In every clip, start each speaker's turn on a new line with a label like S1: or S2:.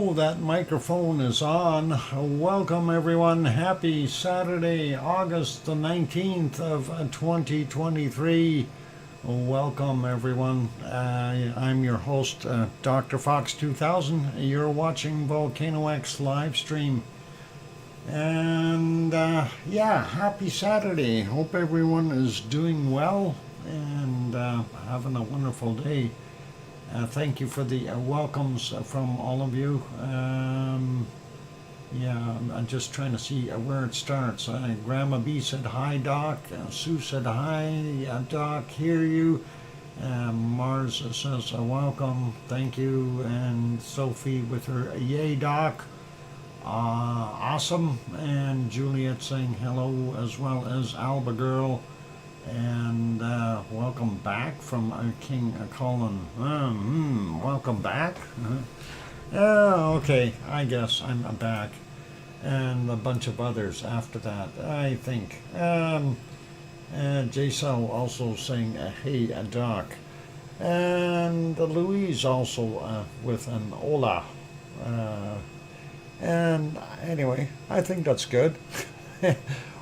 S1: Oh, that microphone is on. Welcome, everyone. Happy Saturday, August the 19th of 2023. Welcome, everyone. I'm your host, DrFox2000. You're watching VolcanoX live stream. And yeah, happy Saturday. Hope everyone is doing well and having a wonderful day. Thank you for the welcomes from all of you. Yeah, I'm just trying to see where it starts. Grandma B said hi, Doc. Sue said hi, Doc, hear you. Mars says welcome, thank you. And Sophie with her yay, Doc. Awesome. And Juliet saying hello, as well as Alba Girl. And welcome back from King Colin. Welcome back. Okay, I guess I'm back. And a bunch of others after that, I think. J-Cell also saying, hey, Doc. And Louise also with an hola. And anyway, I think that's good.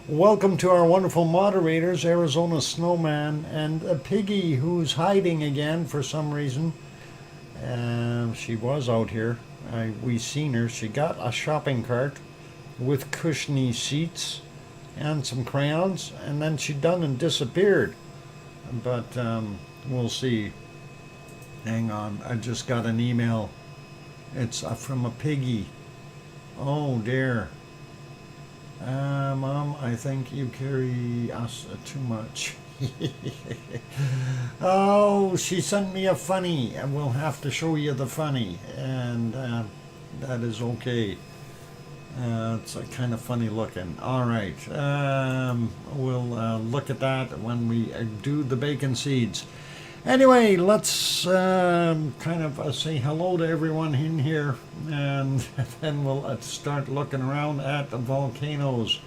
S1: Welcome to our wonderful moderators, Arizona Snowman and Piggy, who's hiding again for some reason. She was out here. We seen her. She got a shopping cart with cushiony seats and some crayons, and then she done and disappeared. But we'll see. Hang on, I just got an email. It's from a Piggy. Oh dear. Mom, I think you carry us too much. Oh, she sent me a funny, and we'll have to show you the funny, and that is okay. It's kind of funny looking. All right, we'll look at that when we do the bacon seeds. Anyway, let's kind of say hello to everyone in here, and then we'll start looking around at the volcanoes.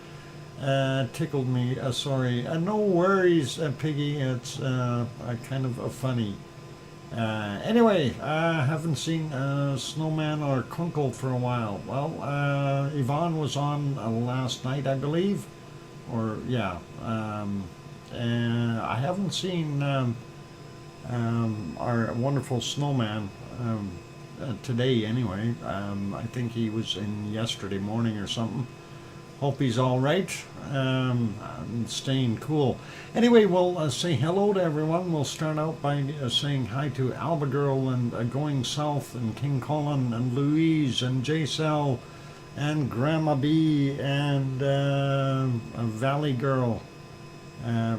S1: Tickled me, sorry. No worries, Piggy, it's kind of funny. Anyway, I haven't seen Snowman or Kunkel for a while. Well, Yvonne was on last night, I believe. Or, yeah. And I haven't seen our wonderful Snowman today anyway. I think he was in yesterday morning or something. Hope he's all right. Staying cool. Anyway, we'll say hello to everyone. We'll start out by saying hi to Alba Girl and Going South and King Colin and Louise and J-Cell and Grandma B and Valley Girl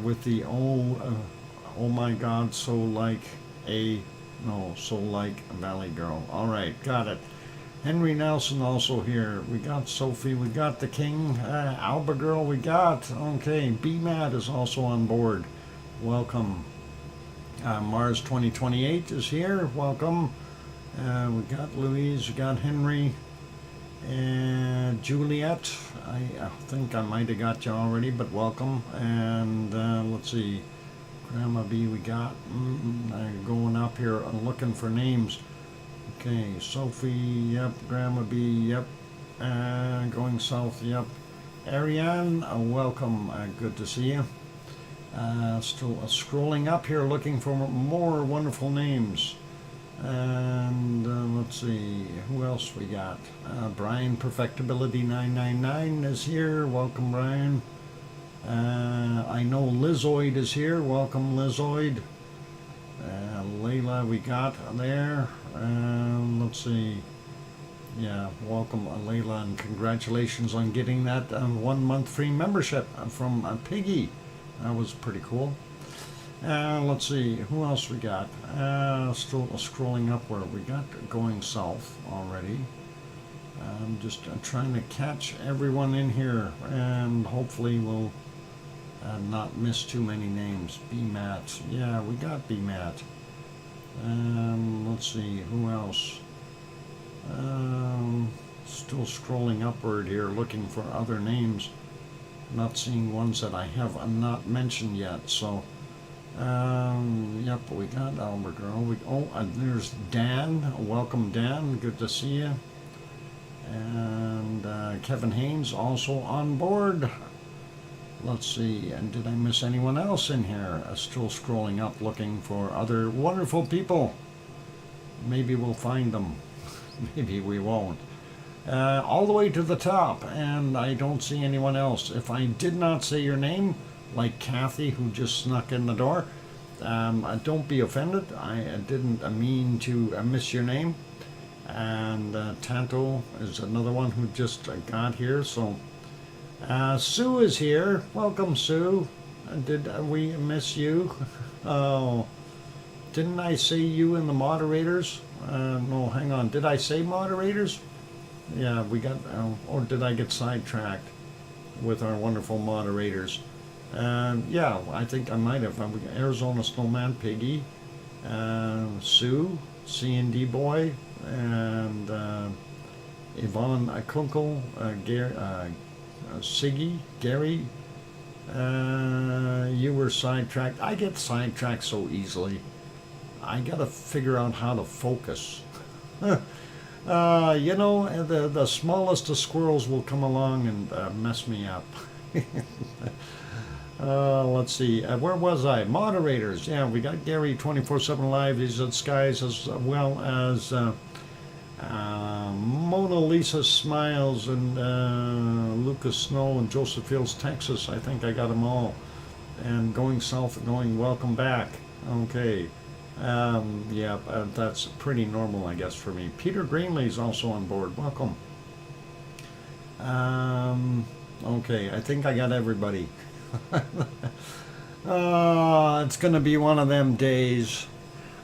S1: with the oh my God, so like Valley Girl. All right, got it. Henry Nelson also here. We got Sophie. We got the King. Alba Girl we got. Okay, B-Mat is also on board. Welcome. Mars 2028 is here. Welcome. We got Louise. We got Henry. And Juliet. I think I might have got you already, but welcome. And let's see. Grandma B we got. Going up here and looking for names. Okay, Sophie, yep. Grandma B, yep. Going South, yep. Ariane, welcome. Good to see you. Still scrolling up here looking for more wonderful names. And let's see, who else we got? Brian Perfectibility 999 is here. Welcome, Brian. I know Lizoid is here. Welcome, Lizoid. Layla we got there. Let's see. Yeah, welcome, Layla, and congratulations on getting that 1 month free membership from Piggy. That was pretty cool. Let's see, who else we got? Still scrolling upward. We got Going South already. I'm just trying to catch everyone in here, and hopefully we'll not miss too many names. B-Mat. Yeah, we got B-Mat. Let's see, who else? Still scrolling upward here, looking for other names. Not seeing ones that I have not mentioned yet, so yep, we got Alba Girl. There's Dan. Welcome, Dan. Good to see you. And Kevin Haynes also on board. Let's see, and did I miss anyone else in here? Still scrolling up looking for other wonderful people. Maybe we'll find them. Maybe we won't. All the way to the top, and I don't see anyone else. If I did not say your name, like Kathy who just snuck in the door, don't be offended. I didn't mean to miss your name. And Tanto is another one who just got here. So Sue is here. Welcome, Sue. Did we miss you? Oh, didn't I say you in the moderators? No, hang on. Did I say moderators? Yeah, we got, or did I get sidetracked with our wonderful moderators? Yeah, I think I might have. Arizona Snowman, Piggy, Sue, C&D Boy, and Yvonne Kunkel, Siggy, Gary. You were sidetracked. I get sidetracked so easily. I gotta figure out how to focus. You know, the smallest of squirrels will come along and mess me up. Let's see, where was I? Moderators. Yeah, we got Gary 24/7 Live. He's at Skies, as well as Mona Lisa Smiles and Lucas Snow and Joseph Fields, Texas. I think I got them all. And Going South, going welcome back. Okay. Yeah, that's pretty normal, I guess, for me. Peter Greenley's also on board. Welcome. Okay, I think I got everybody. It's gonna be one of them days.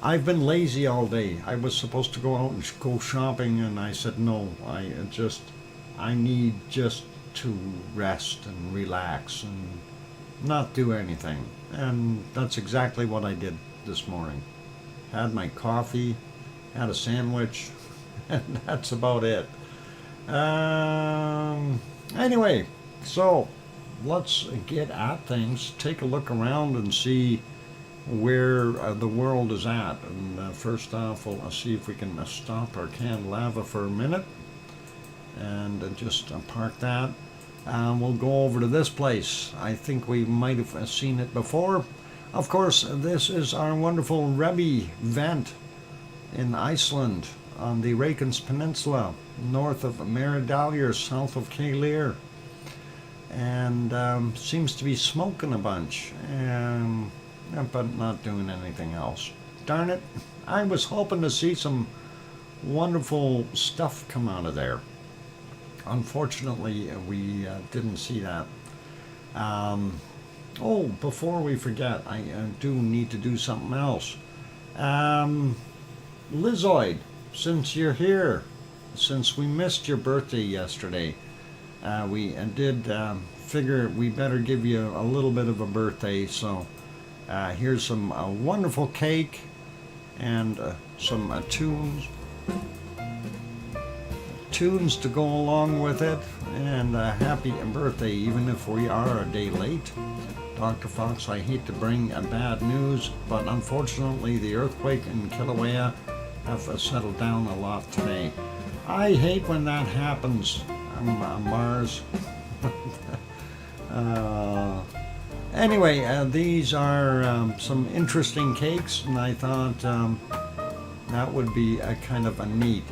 S1: I've been lazy all day. I was supposed to go out and go shopping, and I said no. I need just to rest and relax and not do anything. And that's exactly what I did this morning. Had my coffee, had a sandwich, and that's about it. Anyway, so let's get at things, take a look around and see where the world is at. And first off, we'll see if we can stop our canned lava for a minute and just park that. We'll go over to this place. I think we might have seen it before. Of course, this is our wonderful Rebbe vent in Iceland on the Reykjanes Peninsula, north of Meridalier, south of Keilir. And seems to be smoking a bunch, but not doing anything else. Darn it, I was hoping to see some wonderful stuff come out of there. Unfortunately, we didn't see that. Oh, before we forget, I do need to do something else. Lizoid, since you're here, since we missed your birthday yesterday, we did figure we better give you a little bit of a birthday. So here's some wonderful cake and some tunes to go along with it, and happy birthday, even if we are a day late. Dr. Fox, I hate to bring bad news, but unfortunately the earthquake in Kilauea have settled down a lot today. I hate when that happens, Mars. Anyway, these are some interesting cakes, and I thought that would be a kind of a neat.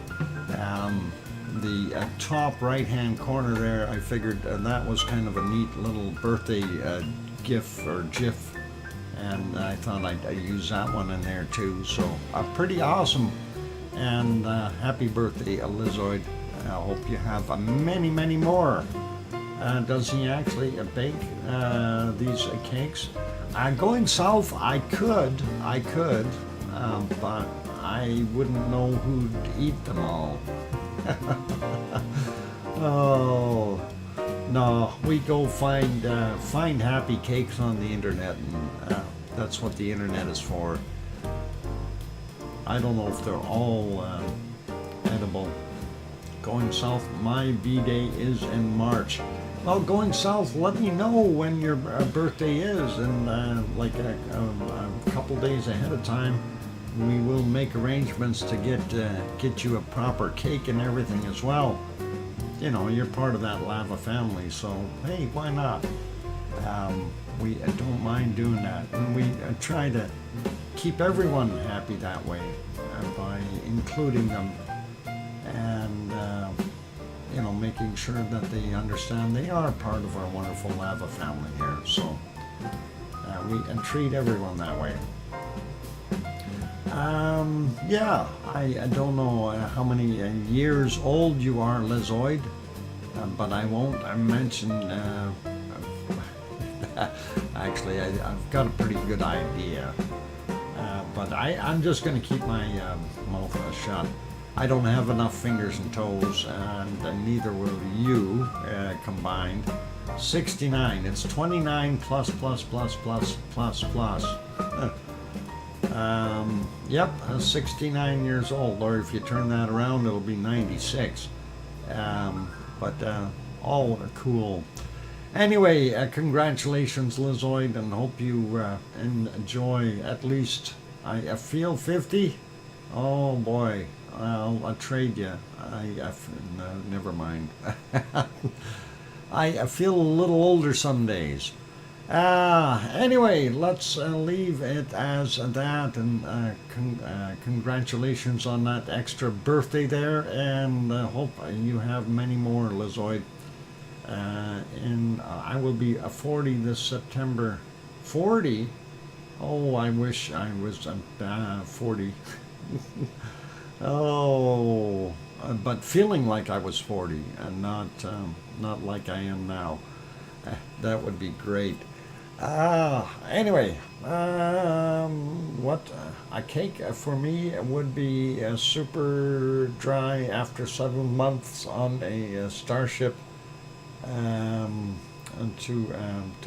S1: The top right-hand corner there, I figured that was kind of a neat little birthday GIF or GIF, and I thought I'd use that one in there too. So pretty awesome, and happy birthday, Lizoid. I hope you have many, many more. Does he actually bake these cakes? Going south, I could, but I wouldn't know who'd eat them all. Oh. No, we go find happy cakes on the internet, and that's what the internet is for. I don't know if they're all edible. Going south, my B-Day is in March. Well, going south, let me know when your birthday is, and like a couple days ahead of time, we will make arrangements to get you a proper cake and everything as well. you know, you're part of that lava family, so hey, why not? We don't mind doing that, and we try to keep everyone happy that way by including them and you know, making sure that they understand they are part of our wonderful lava family here. So we treat everyone that way. Yeah, I don't know how many years old you are, Lizoid, but I won't mention. Actually, I've got a pretty good idea, but I'm just going to keep my mouth shut. I don't have enough fingers and toes, and neither will you combined. 69. It's 29 plus plus plus plus plus plus. Yep, 69 years old, or if you turn that around, it'll be 96. But all cool. Anyway, congratulations, Lizoid, and hope you enjoy at least. I feel 50. Oh boy, I'll trade you. No, never mind. I feel a little older some days. Anyway, let's leave it as that, and congratulations on that extra birthday there, and hope you have many more, Lizoid. And I will be 40 this September. 40? Oh, I wish I was 40. Oh, but feeling like I was 40 and not like I am now. That would be great. Anyway, what a cake for me would be super dry after 7 months on a starship to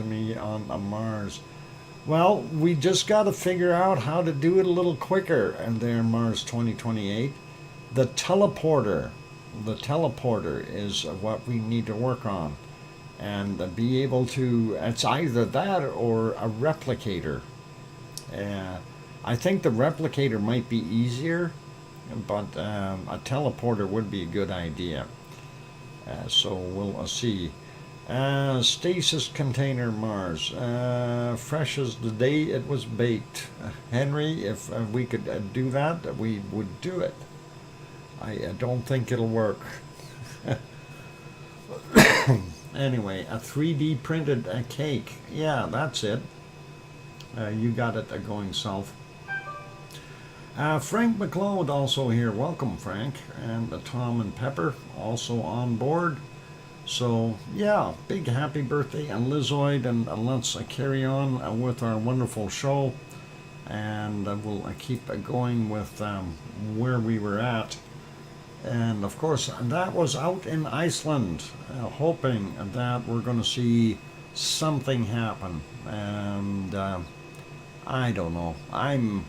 S1: me on Mars. Well, we just got to figure out how to do it a little quicker, and there, Mars 2028. The teleporter is what we need to work on, and be able to, it's either that or a replicator. I think the replicator might be easier, but a teleporter would be a good idea. So we'll see. Stasis container Mars, fresh as the day it was baked. Henry, if we could do that, we would do it. I don't think it'll work. Anyway, a 3D printed cake. Yeah, that's it. You got it going south. Frank McLeod also here. Welcome, Frank. And Tom and Pepper also on board. So, yeah, big happy birthday, and Lizoid, and let's carry on with our wonderful show, and we'll keep going with where we were at. And, of course, that was out in Iceland, hoping that we're going to see something happen. And I don't know. I'm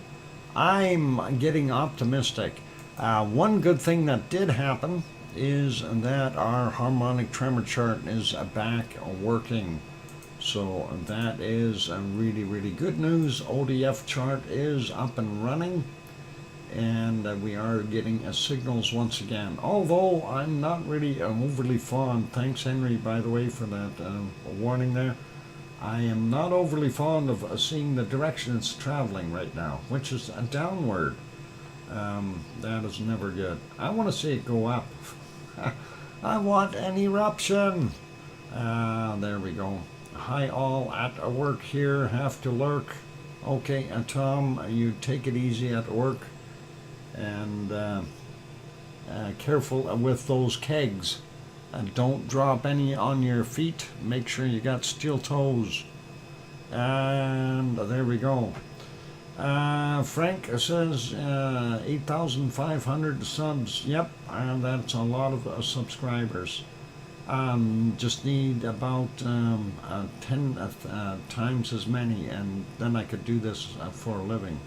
S1: getting optimistic. One good thing that did happen is that our harmonic tremor chart is back working. So that is really, really good news. ODF chart is up and running, and we are getting signals once again. Although I'm not really overly fond, thanks Henry, by the way, for that warning there. I am not overly fond of seeing the direction it's traveling right now, which is downward. That is never good. I want to see it go up. I want an eruption. There we go. Hi all, at work here, have to lurk. Okay, Tom, you take it easy at work, and careful with those kegs. Don't drop any on your feet. Make sure you got steel toes. And there we go. Frank says 8,500 subs. Yep, and that's a lot of subscribers. Just need about 10 times as many, and then I could do this for a living.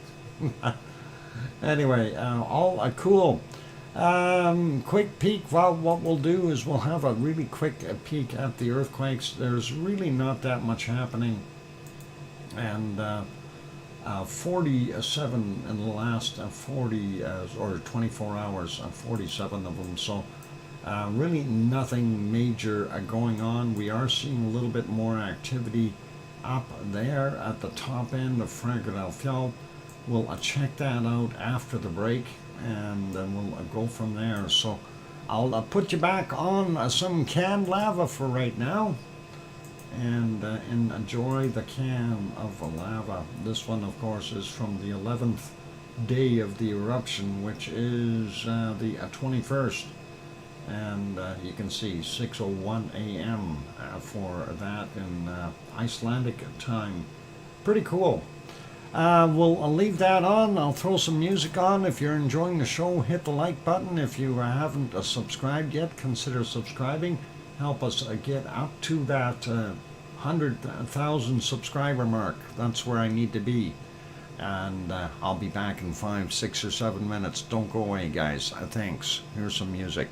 S1: Anyway, all cool. Quick peek. Well, what we'll do is we'll have a really quick peek at the earthquakes. There's really not that much happening, and 47 in the last 40 or 24 hours, 47 of them. So Really nothing major going on. We are seeing a little bit more activity up there at the top end of Fragile. We'll check that out after the break, and then we'll go from there. So I'll put you back on some canned lava for right now, and enjoy the can of lava. This one, of course, is from the 11th day of the eruption, which is the 21st. And you can see 6:01 a.m. For that in Icelandic time. Pretty cool. We'll leave that on. I'll throw some music on. If you're enjoying the show, hit the like button. If you haven't subscribed yet, consider subscribing. Help us get up to that 100,000 subscriber mark. That's where I need to be. And I'll be back in 5, 6, or 7 minutes. Don't go away, guys. Thanks. Here's some music.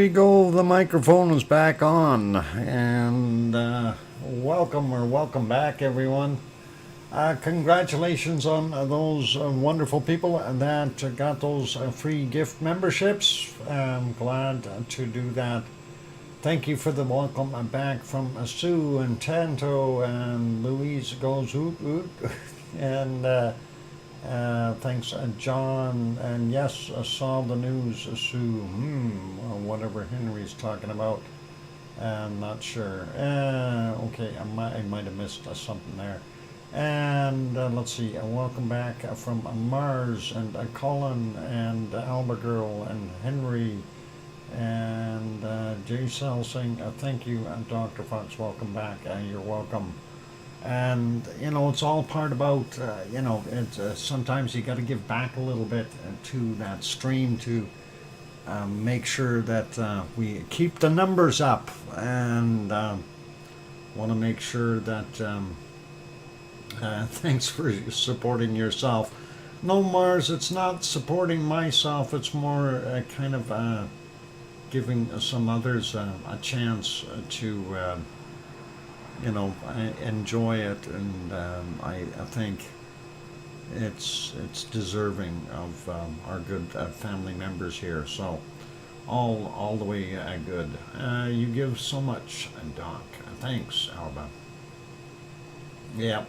S1: we go. The microphone is back on, and welcome back, everyone. Congratulations on those wonderful people that got those free gift memberships. I'm glad to do that. Thank you for the welcome back from Sue and Tanto, and Louise goes oot oot, and thanks, John. And yes, I saw the news, Sue. Whatever Henry's talking about. I'm not sure. Okay, I might have missed something there. And let's see, welcome back from Mars, and Colin, and Alba Girl, and Henry, and J Cell saying thank you, and Dr. Fox, welcome back. You're welcome. And it's all part about it's sometimes you got to give back a little bit to that stream to make sure that we keep the numbers up, and want to make sure that thanks for supporting yourself. No, Mars, it's not supporting myself, it's more kind of giving some others a chance to enjoy it, and I think it's deserving of our good family members here. So all the way good. You give so much, Doc. Thanks, Alba. Yep.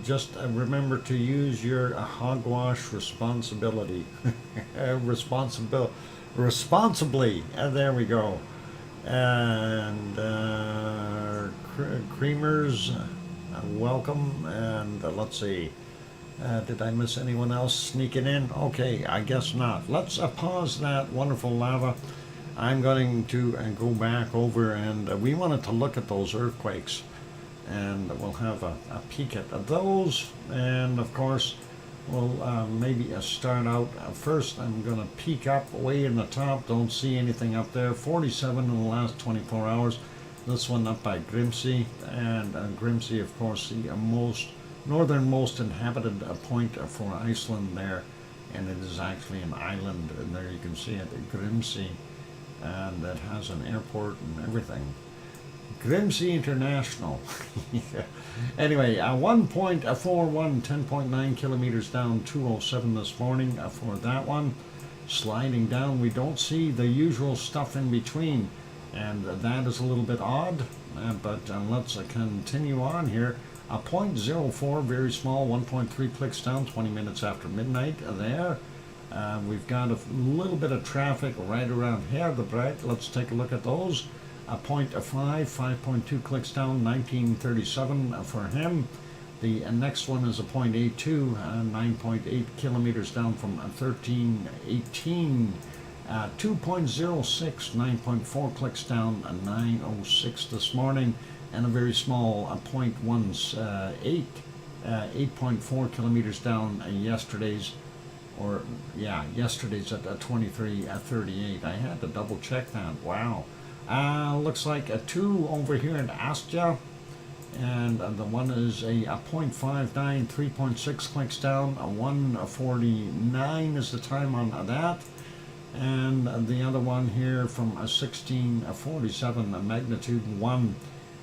S1: Just remember to use your hogwash responsibly. Responsibly. There we go. And Creamers, welcome. And let's see. Did I miss anyone else sneaking in? Okay, I guess not. Let's pause that wonderful lava. I'm going to go back over, and we wanted to look at those earthquakes, and we'll have a peek at those. And of course, we'll maybe start out first. I'm going to peek up way in the top. Don't see anything up there. 47 in the last 24 hours. This one up by Grimsey, and Grimsey, of course, the northernmost inhabited point for Iceland there, and it is actually an island, and there you can see it, Grimsey, and that has an airport and everything. Grimsey International. Anyway, 1.41, 10.9 kilometers down, 207 this morning for that one. Sliding down, we don't see the usual stuff in between, and that is a little bit odd, but let's continue on here. 0.04, very small, 1.3 clicks down, 20 minutes after midnight there. We've got a little bit of traffic right around here, the bright. Let's take a look at those. 0.5, 5.2 clicks down, 1937 for him. The next one is a 0.82, 9.8 kilometers down from 1318. 2.06, 9.4 clicks down, 906 this morning. And a very small 0.18, 8.4 kilometers down yesterday's at 23:38. I had to double check that. Wow. Looks like a 2 over here in Astia, and the one is a 0.59, 3.6 clicks down, 1:49 is the time on that, and the other one here from 16:47, magnitude 1,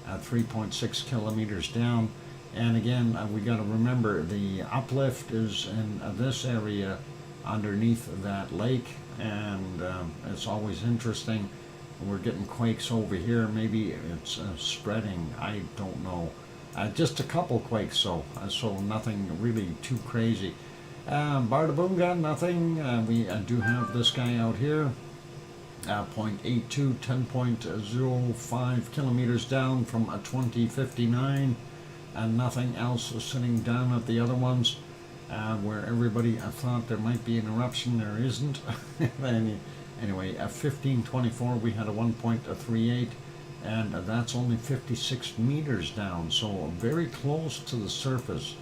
S1: 3.6 kilometers down. And again, we got to remember the uplift is in this area underneath that lake, and it's always interesting. We're getting quakes over here. Maybe it's spreading. I don't know. Just a couple quakes, so nothing really too crazy. Bardabunga, nothing. We do have this guy out here. 0.82, 10.05 kilometers down from 2059, and nothing else sitting down at the other ones, where everybody thought there might be an eruption. There isn't. Anyway, at 1524 we had a 1.38, and that's only 56 meters down, so very close to the surface.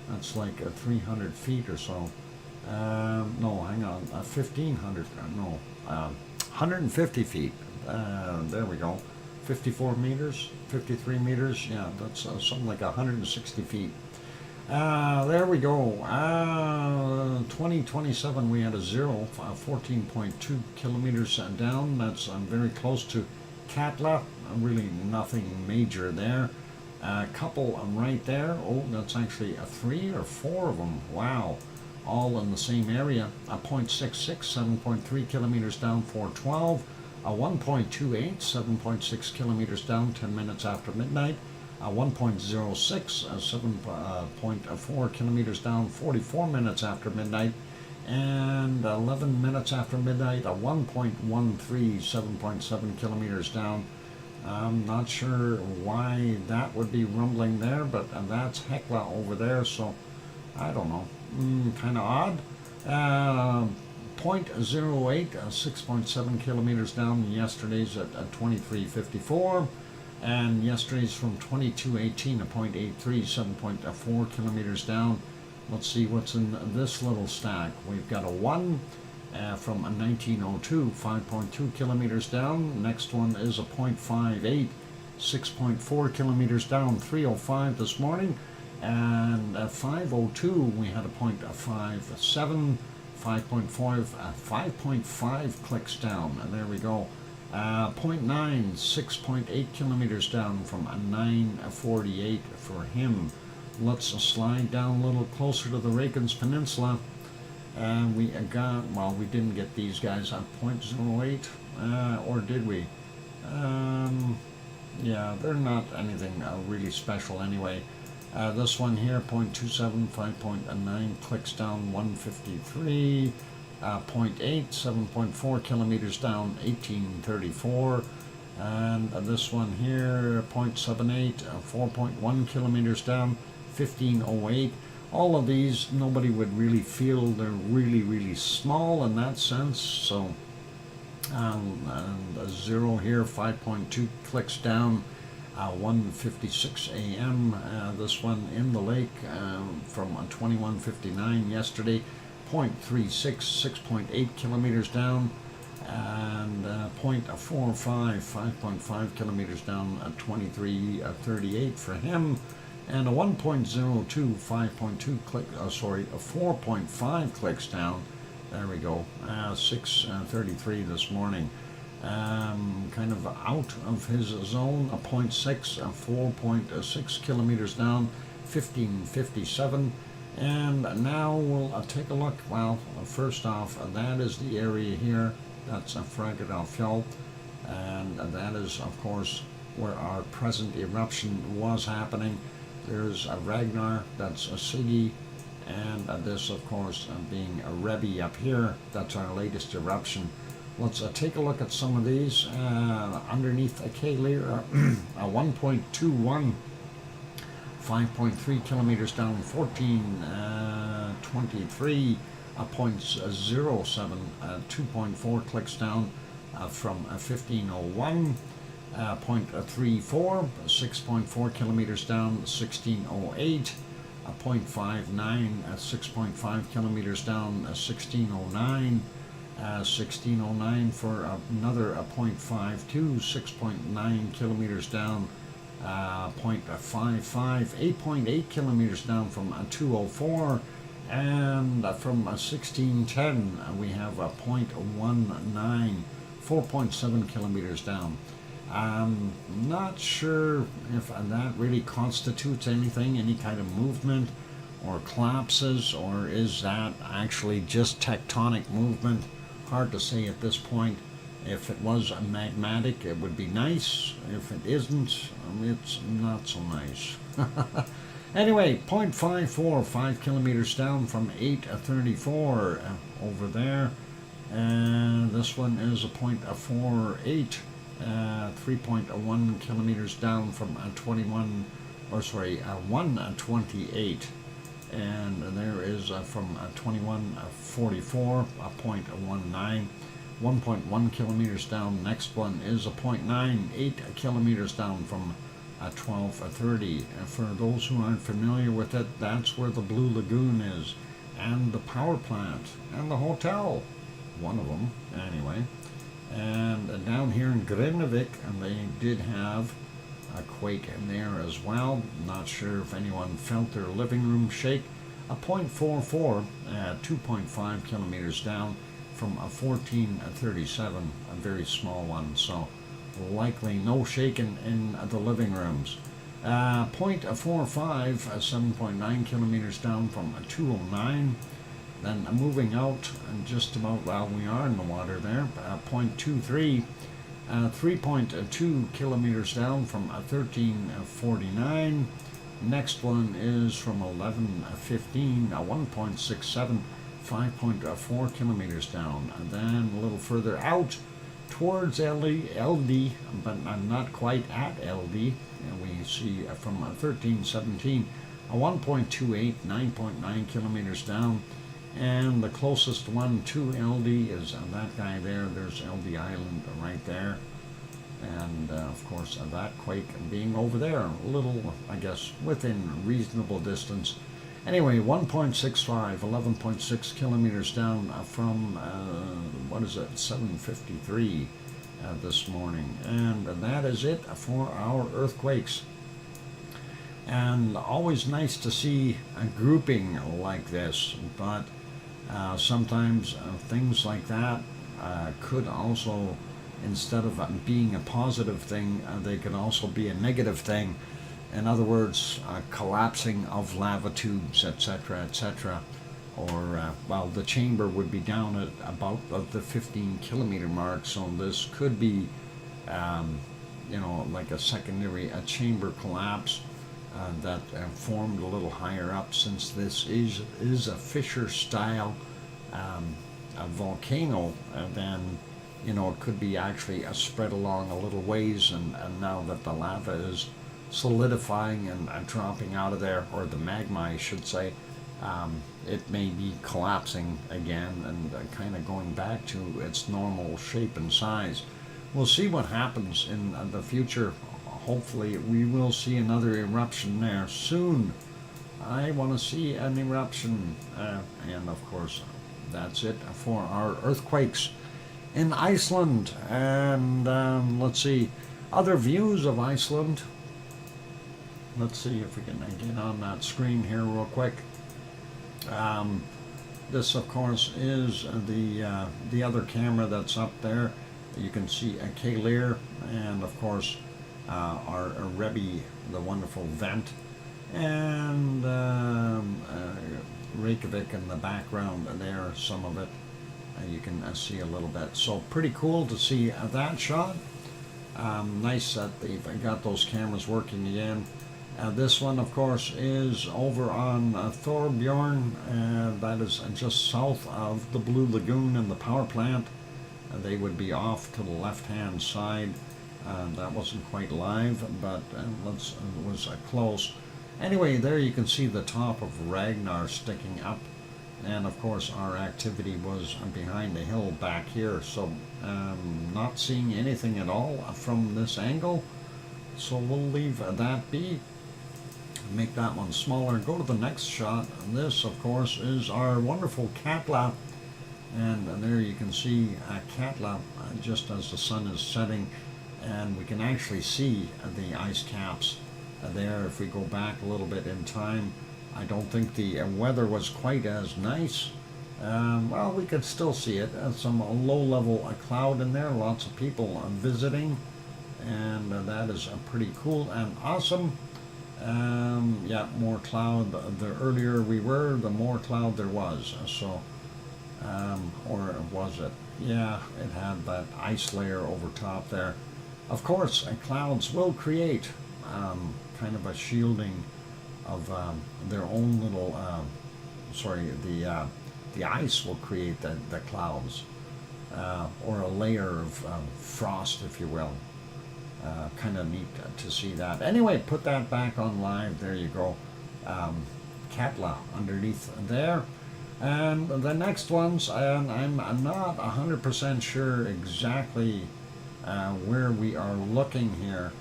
S1: That's like 300 feet or so. No, hang on, 1,500, no, 150 feet. There we go. 54 meters, 53 meters, yeah, that's something like 160 feet. There we go. 2027 we had a zero, 14.2 kilometers down. That's very close to Katla. Really nothing major there. A couple right there. Oh, that's actually a 3 or 4 of them. Wow. All in the same area. A 0.66, 7.3 kilometers down, 412. A 1.28, 7.6 kilometers down, 10 minutes after midnight. A 1.06, 7.4 kilometers down, 44 minutes after midnight. And 11 minutes after midnight, a 1.13, 7.7 kilometers down. I'm not sure why that would be rumbling there, but that's Hecla over there, so I don't know. Kind of odd. 0.08, 6.7 kilometers down. Yesterday's at 23.54. And yesterday's from 22.18, a 0.83, 7.4 kilometers down. Let's see what's in this little stack. We've got a 1 from a 1902, 5.2 kilometers down. Next one is a 0.58, 6.4 kilometers down, 305 this morning. And at 5:02 we had a 0.57, 5.5 clicks down. And there we go. 0.9, 6.8 kilometers down from a 9:48 for him. Let's slide down a little closer to the Reykjanes Peninsula. And we got, well, we didn't get these guys at 0.08, or did we? Yeah, they're not anything really special anyway. This one here, 0.27, 5.9 clicks down, 153. 0.8, 7.4 kilometers down, 1834. And this one here, 0.78, 4.1 kilometers down, 1508. All of these, nobody would really feel they're really, really small in that sense. So, and a 0 here, 5.2 clicks down, 1:56 a.m. This one in the lake from 21:59 yesterday, 0.36, 6.8 kilometers down, and 0.45, 5.5 kilometers down, 23:38 for him, and a 1.02, 5.2 click, 4.5 clicks down. There we go. 6:33 this morning. Kind of out of his zone, a 0.6, 4.6 kilometers down, 15:57. And now we'll take a look. Well, first off, that is the area here. That's a Eruption, and that is, of course, where our present eruption was happening. There's a Ragnar, that's a Siggy, and this, of course, being a Rebbe up here. That's our latest eruption. Let's take a look at some of these. Underneath a K-Lear, a 1.21, 5.3 kilometers down, 14:23, a 0.07, 2.4 clicks down from 15:01, 0.34, 6.4 kilometers down, 16:08, a 0.59, 6.5 kilometers down, 16:09. 16:09 for another 0.52, 6.9 kilometers down, 0.55, 8.8 kilometers down from 2:04, and from 16:10 we have a 0.19, 4.7 kilometers down. I'm not sure if that really constitutes anything, any kind of movement or collapses, or is that actually just tectonic movement? Hard to say at this point. If it was a magmatic, it would be nice. If it isn't, it's not so nice. Anyway, 0.54, 5 kilometers down from 8:34 over there. And this one is a 0.48, 3.1 kilometers down from 1:28. And there is from 21:44, a 0.19, 1.1 kilometers down. Next one is a 0.98 kilometers down from 12:30. For those who aren't familiar with it, that's where the Blue Lagoon is, and the power plant, and the hotel, one of them anyway. And down here in Grindavik, and they did have a quake in there as well. Not sure if anyone felt their living room shake. A 0.44, 2.5 kilometers down from a 1437, a very small one, so likely no shaking in the living rooms. 0.45, 7.9 kilometers down from a 209. Then moving out and just about, well, we are in the water there, 0.23, 3.2 kilometers down from a 1349. Next one is from 1115, 1.67, 5.4 kilometers down. And then a little further out towards LD, but I'm not quite at LD. And we see from 1317, a 1.28, 9.9 kilometers down. And the closest one to LD is that guy there. There's LD Island right there. And of course, that quake being over there, a little, I guess, within reasonable distance. Anyway, 1.65, 11.6 kilometers down from, what is it, 7:53 this morning. And that is it for our earthquakes. And always nice to see a grouping like this, but sometimes things like that could also, instead of being a positive thing, they could also be a negative thing. In other words, collapsing of lava tubes, etc., etc. Or, well, the chamber would be down at about the 15 kilometer mark, so this could be, you know, like a secondary chamber collapse that formed a little higher up, since this is a fissure style a volcano. Then, you know, it could be actually spread along a little ways, and now that the lava is solidifying and dropping out of there, or the magma I should say, it may be collapsing again and kind of going back to its normal shape and size. We'll see what happens in the future. Hopefully we will see another eruption there soon. I want to see an eruption, and of course that's it for our earthquakes in Iceland. And let's see, other views of Iceland. Let's see if we can get on that screen here real quick. This, of course, is the other camera that's up there. You can see a Kalir, and of course our Rebbe, the wonderful vent, and Reykjavik in the background there, some of it you can see a little bit. So pretty cool to see that shot. Nice that they've got those cameras working again. This one, of course, is over on Thorbjorn, that is just south of the Blue Lagoon and the power plant. They would be off to the left-hand side. That wasn't quite live, but it was close. Anyway, there you can see the top of Ragnar sticking up, and of course our activity was behind the hill back here, so not seeing anything at all from this angle, so we'll leave that be. Make that one smaller. Go to the next shot. And this, of course, is our wonderful Katla, and there you can see Katla just as the sun is setting, and we can actually see the ice caps there. If we go back a little bit in time, I don't think the weather was quite as nice. Well, we could still see it. Some low-level cloud in there, lots of people visiting, and that is pretty cool and awesome. Yeah, more cloud. The earlier we were, the more cloud there was. So, or was it? Yeah, it had that ice layer over top there. Of course, clouds will create kind of a shielding of their own little. The ice will create the clouds, or a layer of frost, if you will. Kind of neat to see that. Anyway, put that back on live. There you go. Katla underneath there. And the next ones, and I'm not 100% sure exactly where we are looking here,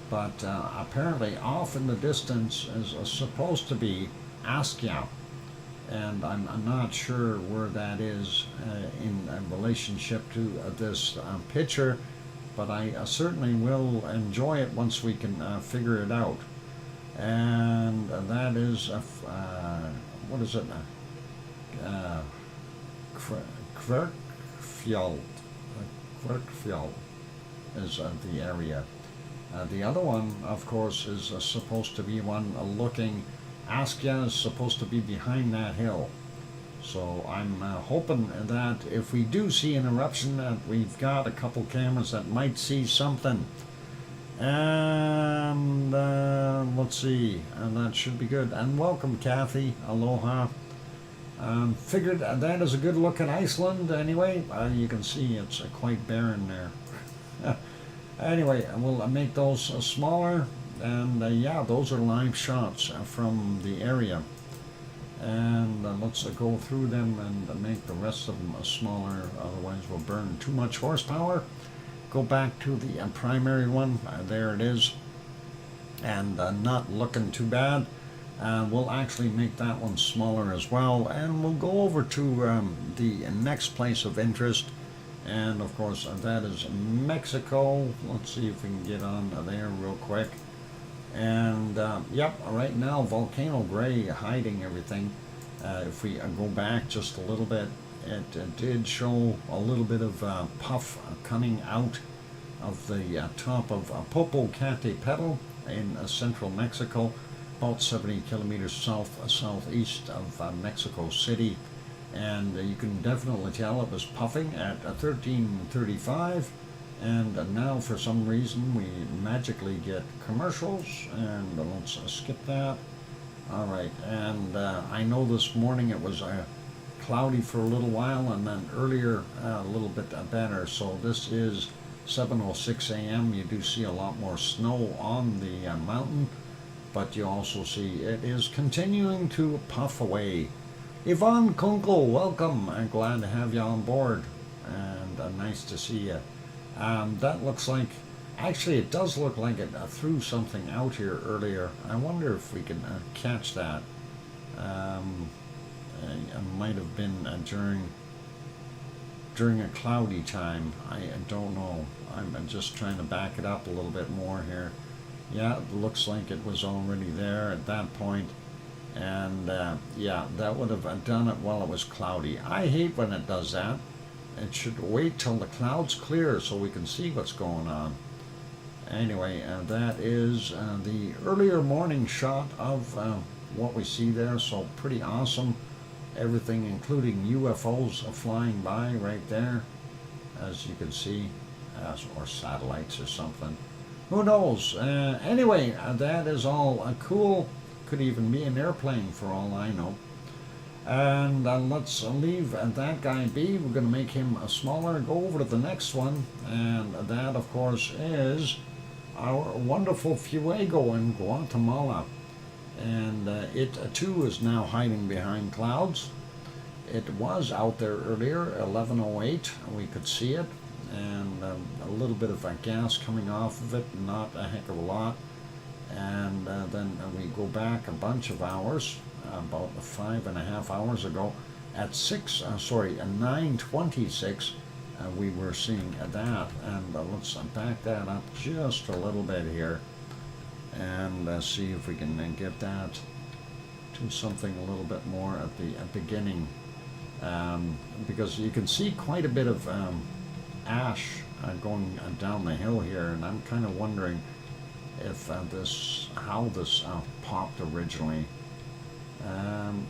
S1: but apparently off in the distance is supposed to be Askja, and I'm not sure where that is in relationship to this picture. but I certainly will enjoy it once we can figure it out. And that is, what is it? Kverkfjord. Kverkfjord is the area. The other one, of course, is supposed to be one looking. Askja is supposed to be behind that hill. So I'm hoping that if we do see an eruption, that we've got a couple cameras that might see something. And let's see, and that should be good. And welcome, Kathy. Aloha. Figured that is a good look at Iceland. Anyway, you can see it's quite barren there. Anyway, we'll make those smaller. And yeah, those are live shots from the area. And let's go through them and make the rest of them smaller, otherwise we'll burn too much horsepower. Go back to the primary one, there it is, and not looking too bad. We'll actually make that one smaller as well, and we'll go over to the next place of interest, and of course that is Mexico. Let's see if we can get on there real quick. And yep, right now Volcano Gray hiding everything. If we go back just a little bit, it did show a little bit of puff coming out of the top of Popocatépetl in central Mexico, about 70 kilometers southeast of Mexico City. And you can definitely tell it was puffing at 1335. And now for some reason we magically get commercials, and let's skip that. Alright, and I know this morning it was cloudy for a little while, and then earlier a little bit better. So this is 7:06 a.m. You do see a lot more snow on the mountain, but you also see it is continuing to puff away. Yvonne Kunkel, welcome. I'm glad to have you on board, and nice to see you. That looks like, actually it does look like it threw something out here earlier. I wonder if we can catch that. It might have been during a cloudy time. I don't know. I'm just trying to back it up a little bit more here. Yeah, it looks like it was already there at that point. And yeah, that would have done it while it was cloudy. I hate when it does that. It should wait till the clouds clear so we can see what's going on. Anyway, that is the earlier morning shot of what we see there, so pretty awesome. Everything including UFOs flying by right there, as you can see, or satellites or something. Who knows? Anyway, that is all cool. Could even be an airplane for all I know. And let's leave that guy be. We're going to make him smaller, go over to the next one, and that of course is our wonderful Fuego in Guatemala. And it too is now hiding behind clouds. It was out there earlier, 11:08, we could see it, and a little bit of gas coming off of it, not a heck of a lot. And then we go back a bunch of hours, about 5.5 hours ago, at 9:26, we were seeing that. And let's back that up just a little bit here, and see if we can get that to something a little bit more at the beginning, because you can see quite a bit of ash going down the hill here, and I'm kind of wondering if how this popped originally.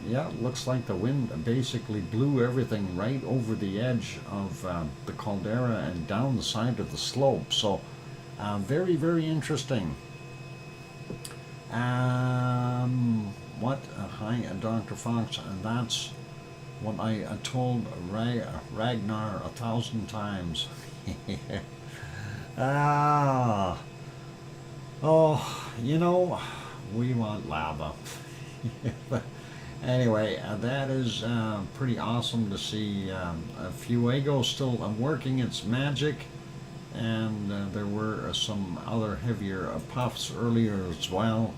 S1: Yeah, it looks like the wind basically blew everything right over the edge of the caldera and down the side of the slope. So very, very interesting. What? Hi, Dr. Fox, and that's what I told Ragnar 1,000 times. Oh, you know, we want lava. Anyway, that is pretty awesome to see Fuego still working its magic, and there were some other heavier puffs earlier as well.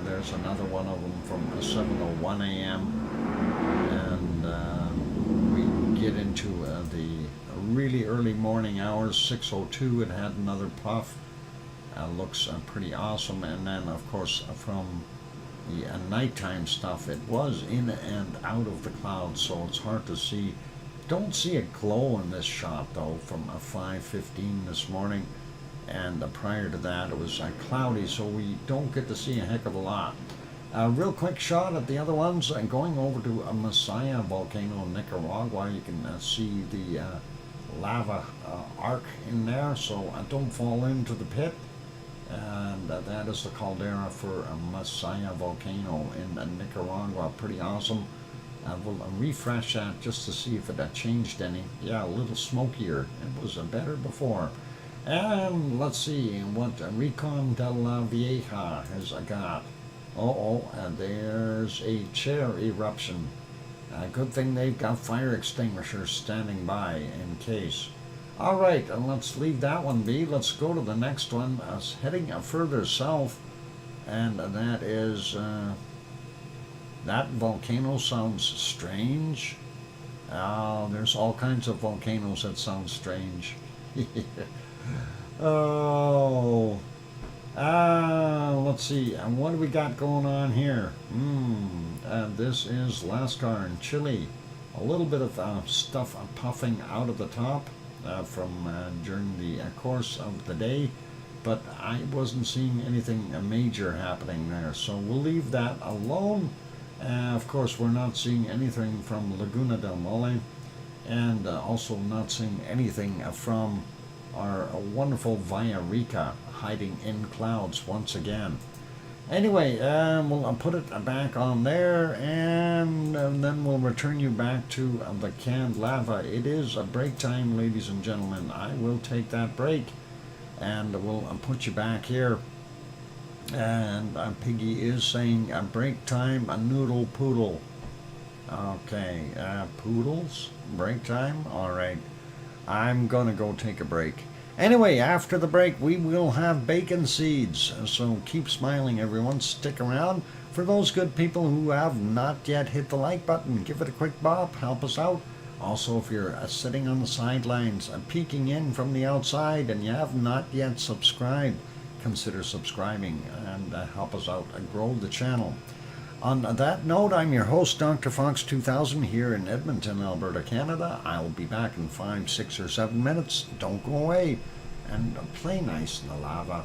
S1: There's another one of them from 7:01 a.m. and we get into the really early morning hours, 6:02, it had another puff. Looks pretty awesome. And then, of course, from the nighttime stuff, it was in and out of the clouds, so it's hard to see. Don't see a glow in this shot, though, from 5:15 this morning. And prior to that, it was cloudy, so we don't get to see a heck of a lot. Real quick shot at the other ones. Going over to a Masaya volcano in Nicaragua, you can see the lava arc in there, so don't fall into the pit. And that is the caldera for a Masaya volcano in Nicaragua. Pretty awesome. We'll refresh that just to see if it changed any. Yeah, a little smokier. It was better before. And let's see what Recon de la Vieja has got. And there's a chair eruption. Good thing they've got fire extinguishers standing by in case. All right, and let's leave that one be. Let's go to the next one. Heading further south, and that is that volcano sounds strange. There's all kinds of volcanoes that sound strange. Let's see. What do we got going on here? This is Lascar in Chile. A little bit of stuff puffing out of the top from during the course of the day, but I wasn't seeing anything major happening there, so we'll leave that alone. Of course, we're not seeing anything from Laguna del Mole, and also not seeing anything from our wonderful Villarrica, hiding in clouds once again. Anyway, we'll put it back on there, and then we'll return you back to the canned lava. It is a break time, ladies and gentlemen. I will take that break, and we'll put you back here. And Piggy is saying break time, a noodle poodle. Okay, poodles, break time. All right, I'm gonna go take a break. Anyway, after the break, we will have bacon seeds. So keep smiling, everyone. Stick around. For those good people who have not yet hit the like button, give it a quick bop. Help us out. Also, if you're sitting on the sidelines, peeking in from the outside, and you have not yet subscribed, consider subscribing and help us out and grow the channel. On that note, I'm your host, DrFox2000, here in Edmonton, Alberta, Canada. I'll be back in 5, 6, or 7 minutes. Don't go away, and play nice in the lava.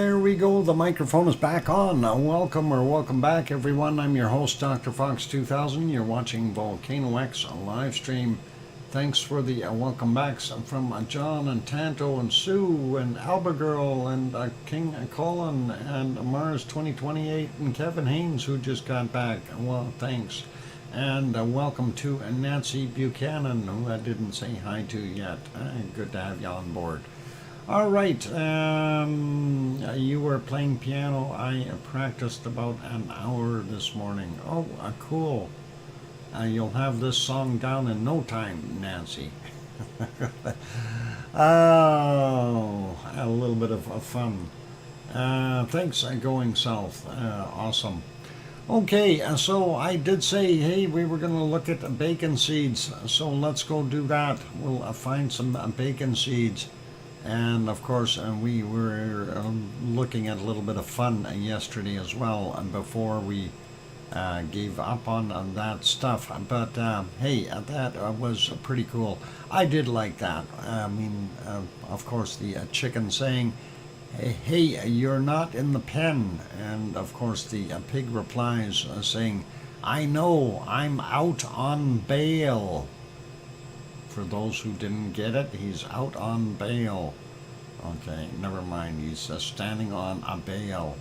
S1: there we go. The microphone is back on. Welcome back, everyone. I'm your host, DrFox2000. You're watching VolcanoX live stream. Thanks for the welcome backs from John and Tanto and Sue and Albagirl and King Colin and Mars 2028 and Kevin Haynes, who just got back. Well, thanks. And welcome to Nancy Buchanan, who I didn't say hi to yet. Good to have you on board. All right, you were playing piano. I practiced about an hour this morning. Oh, cool. You'll have this song down in no time, Nancy. Oh, a little bit of fun. Thanks, Going South. Awesome. Okay, so I did say, hey, we were going to look at bacon seeds. So let's go do that. We'll find some bacon seeds. And of course, we were looking at a little bit of fun yesterday as well, before we gave up on that stuff. But hey, that was pretty cool. I did like that. I mean, of course, the chicken saying, hey, you're not in the pen. And of course, the pig replies saying, I know, I'm out on bail. For those who didn't get it, he's out on bail. Okay, never mind. He's standing on a bail.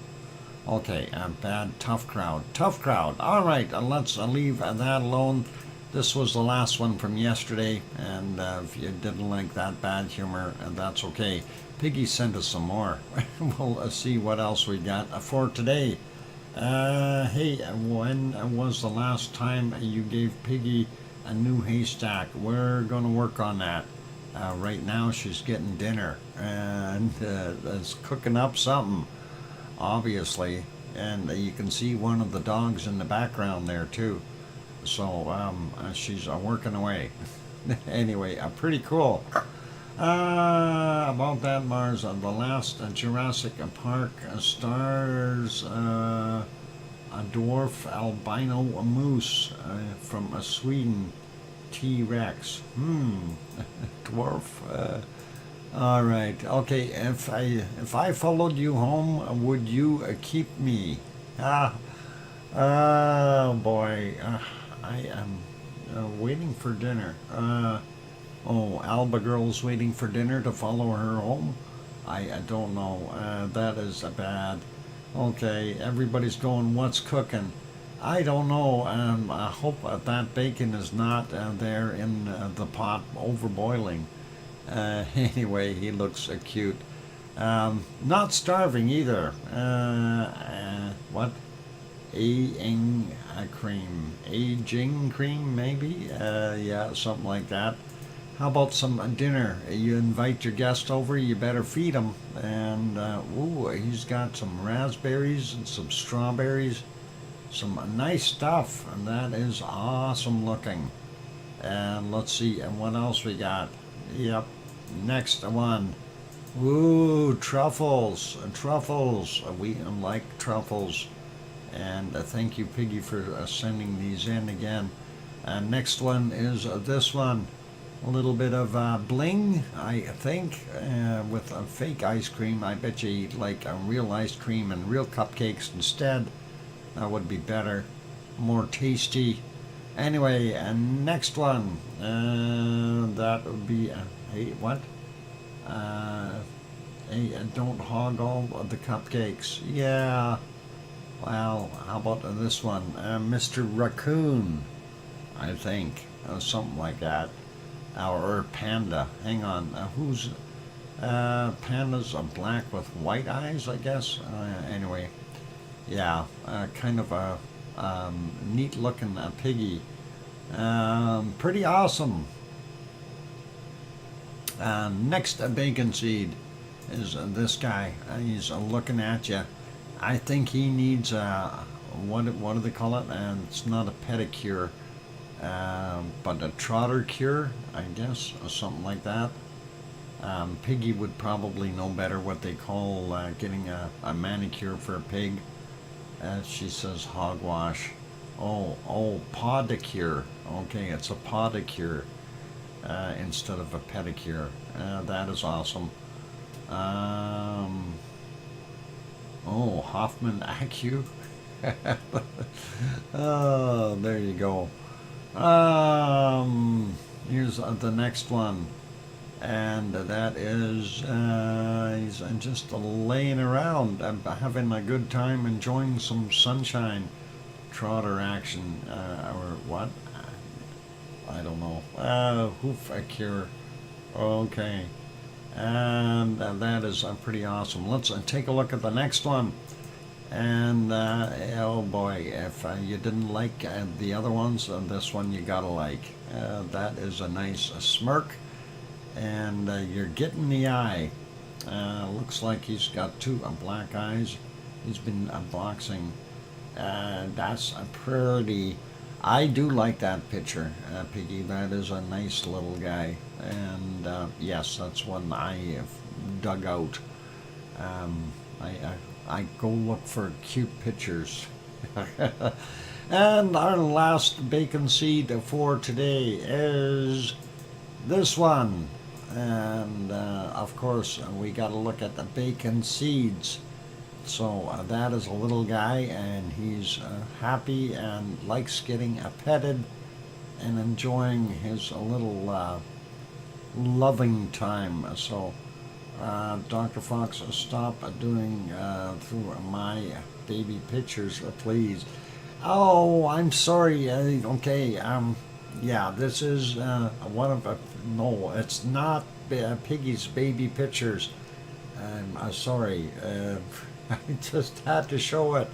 S1: Okay, bad, tough crowd. Tough crowd. All right, let's leave that alone. This was the last one from yesterday, and if you didn't like that bad humor, that's okay. Piggy sent us some more. We'll see what else we got for today. Hey, when was the last time you gave Piggy a new haystack? We're going to work on that. Right now she's getting dinner and is cooking up something, obviously, and you can see one of the dogs in the background there too. So she's working away. Anyway, pretty cool. About that, Mars, the last Jurassic Park stars a dwarf albino moose from Sweden. T-Rex. Dwarf. All right. Okay. If I followed you home, would you keep me? Oh boy. I am waiting for dinner. Alba Girl's waiting for dinner to follow her home. I don't know. That is bad. Okay. Everybody's going, what's cooking? I don't know. I hope that bacon is not there in the pot overboiling. Anyway, he looks cute. Not starving either. What? Aging cream, maybe? Yeah, something like that. How about some dinner? You invite your guest over, you better feed him. And, he's got some raspberries and some strawberries. Some nice stuff, and that is awesome looking. And let's see, and what else we got? Yep, next one. Ooh, truffles. We like truffles. And thank you, Piggy, for sending these in again. Next one is this one. A little bit of bling, I think, with a fake ice cream. I bet you eat like a real ice cream and real cupcakes instead. That would be better, more tasty. Anyway, next one. That would be, hey, what? Hey, don't hog all of the cupcakes. Yeah. Well, how about this one? Mr. Raccoon, I think. Something like that. Or Panda. Hang on. Who's... Panda's black with white eyes, I guess. Anyway. Yeah, kind of a neat looking piggy. Pretty awesome. Next bacon seed is this guy. He's looking at you. I think he needs what do they call it? And it's not a pedicure, but a trotter cure, I guess, or something like that. Piggy would probably know better what they call getting a manicure for a pig. She says hogwash. Oh, podicure. Okay, it's a podicure instead of a pedicure. That is awesome. Oh, Hoffman AQ. Oh, there you go. Here's the next one, and that is he's just laying around, having a good time, enjoying some sunshine, trotter action, or what? I don't know. Hoof a cure. Okay, and that is pretty awesome. Let's take a look at the next one. And oh boy, if you didn't like the other ones, this one you gotta like. That is a nice smirk, and you're getting the eye. Looks like he's got two black eyes. He's been boxing. That's a pretty. I do like that picture, Piggy. That is a nice little guy, and yes, that's one I have dug out. Um, I go look for cute pictures. And our last bacon seed for today is this one. And of course, we got to look at the bacon seeds. So that is a little guy, and he's happy and likes getting petted and enjoying his little loving time. So Dr. Fox, stop doing through my baby pictures, please. Oh, I'm sorry. Okay, yeah, this is one of no, it's not Piggy's baby pictures. I'm sorry. I just had to show it.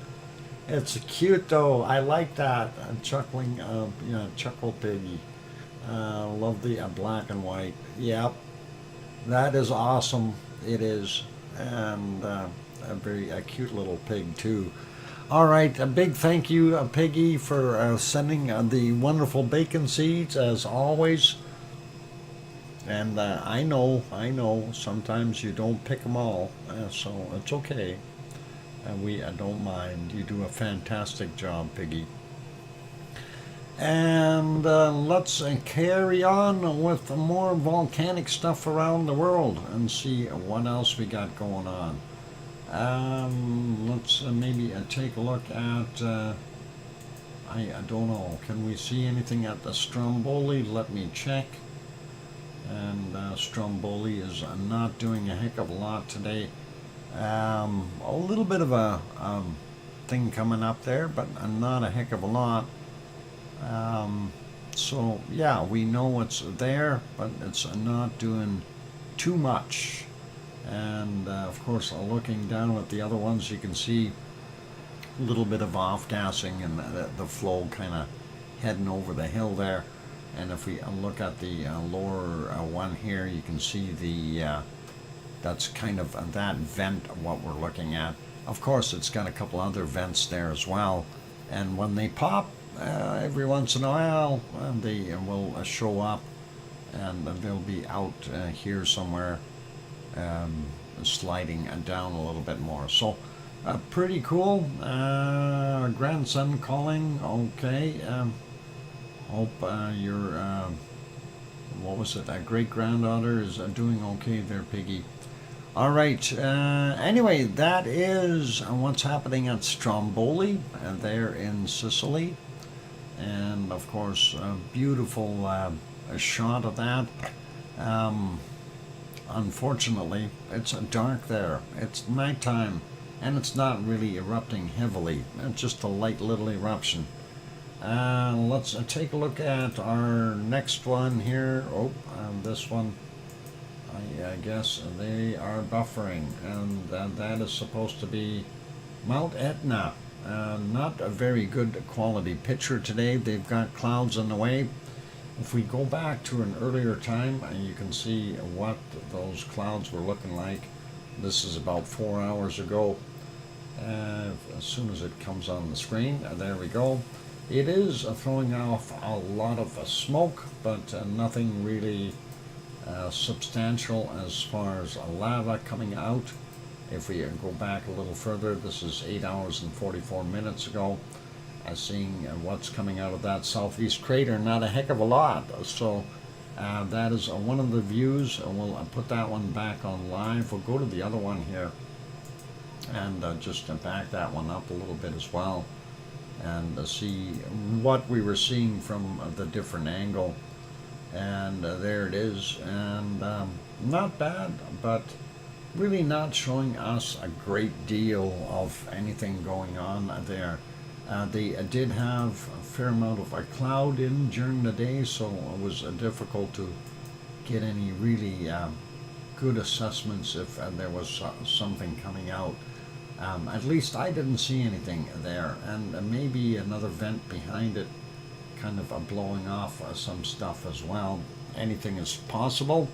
S1: It's cute though. I like that. I'm chuckling. Chuckle Piggy. Love the black and white. Yep. That is awesome. It is, and a very cute little pig too. All right, a big thank you, Piggy, for sending the wonderful bacon seeds as always. And I know, sometimes you don't pick them all, so it's okay. We don't mind. You do a fantastic job, Piggy. And let's carry on with more volcanic stuff around the world and see what else we got going on. Let's maybe take a look at, I don't know, can we see anything at the Stromboli? Let me check. And Stromboli is not doing a heck of a lot today. A little bit of a thing coming up there, but not a heck of a lot. So yeah, we know it's there, but it's not doing too much. And of course, looking down at the other ones, you can see a little bit of off-gassing and the flow kind of heading over the hill there. And if we look at the lower one here, you can see the that's kind of that vent what we're looking at. Of course, it's got a couple other vents there as well, and when they pop every once in a while, they will show up, and they'll be out here somewhere, sliding down a little bit more. So pretty cool. Grandson calling. Okay. Hope your what was it? A great granddaughter is doing okay there, Piggy. All right. Anyway, that is what's happening at Stromboli there in Sicily, and of course, a beautiful shot of that. Unfortunately, it's dark there. It's nighttime, and it's not really erupting heavily. It's just a light little eruption. Let's take a look at our next one here. Oh, this one. I guess they are buffering, and that is supposed to be Mount Etna. Not a very good quality picture today. They've got clouds in the way. If we go back to an earlier time, you can see what those clouds were looking like. This is about 4 hours ago. As soon as it comes on the screen, there we go. It is throwing off a lot of smoke, but nothing really substantial as far as lava coming out. If we go back a little further, this is 8 hours and 44 minutes ago. Seeing what's coming out of that southeast crater, not a heck of a lot. So that is one of the views. We'll put that one back on live. We'll go to the other one here. and just to back that one up a little bit as well, and see what we were seeing from the different angle. And there it is, and not bad, but really not showing us a great deal of anything going on there. They did have a fair amount of a cloud in during the day, so it was difficult to get any really good assessments if there was something coming out. At least I didn't see anything there, and maybe another vent behind it kind of blowing off some stuff as well. Anything is possible.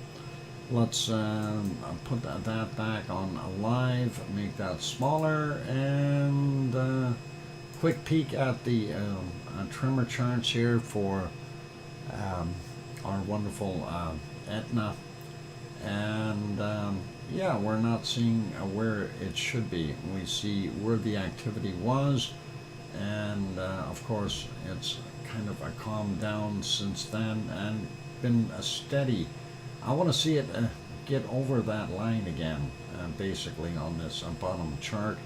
S1: Let's put that back on live, make that smaller, and quick peek at the tremor charts here for our wonderful Etna. And yeah, we're not seeing where it should be. We see where the activity was, and of course it's kind of calmed down since then and been steady. I want to see it get over that line again, basically on this bottom chart.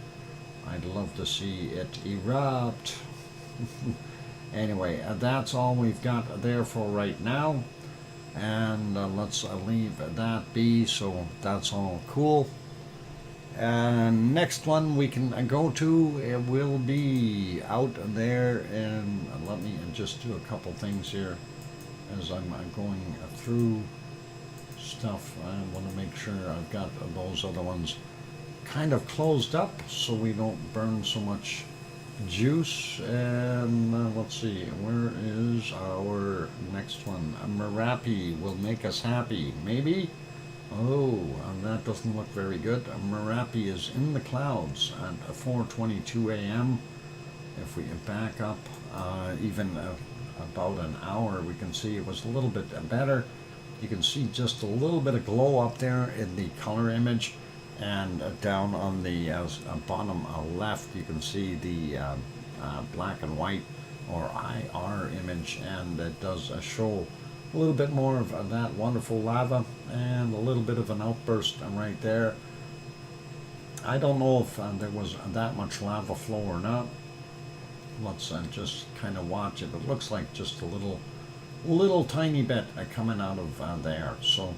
S1: I'd love to see it erupt. Anyway, that's all we've got there for right now, and let's leave that be. So that's all cool. And next one we can go to, it will be out there, and let me just do a couple things here as I'm going through stuff. I want to make sure I've got those other ones kind of closed up so we don't burn so much juice. And let's see, where is our next one? Merapi will make us happy, maybe. Oh, that doesn't look very good. Merapi is in the clouds at 4:22 a.m. If we back up even about an hour, we can see it was a little bit better. You can see just a little bit of glow up there in the color image, and down on the bottom left you can see the black and white or IR image, and it does show a little bit more of that wonderful lava and a little bit of an outburst right there. I don't know if there was that much lava flow or not. Let's just kind of watch it. It looks like just a little tiny bit coming out of there. So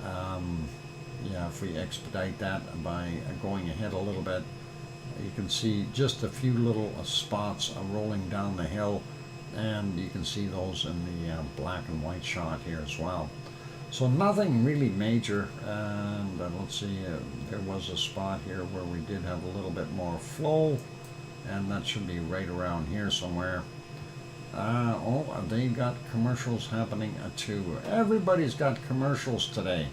S1: yeah, if we expedite that by going ahead a little bit, you can see just a few little spots rolling down the hill, and you can see those in the black and white shot here as well. So nothing really major. And let's see, there was a spot here where we did have a little bit more flow, and that should be right around here somewhere. Oh, they got commercials happening too. Everybody's got commercials today.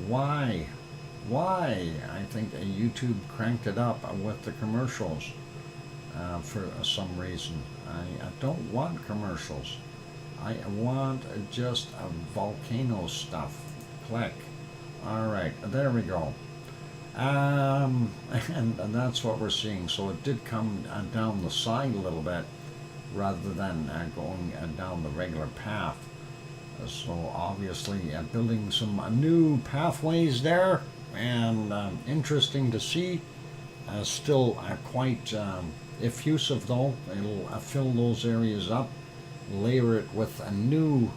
S1: Why? I think YouTube cranked it up with the commercials for some reason. I don't want commercials. I want just volcano stuff. Click. All right, there we go. And that's what we're seeing. So it did come down the side a little bit rather than going down the regular path. So obviously building some new pathways there, and interesting to see. Still quite effusive though. It'll fill those areas up, layer it with a new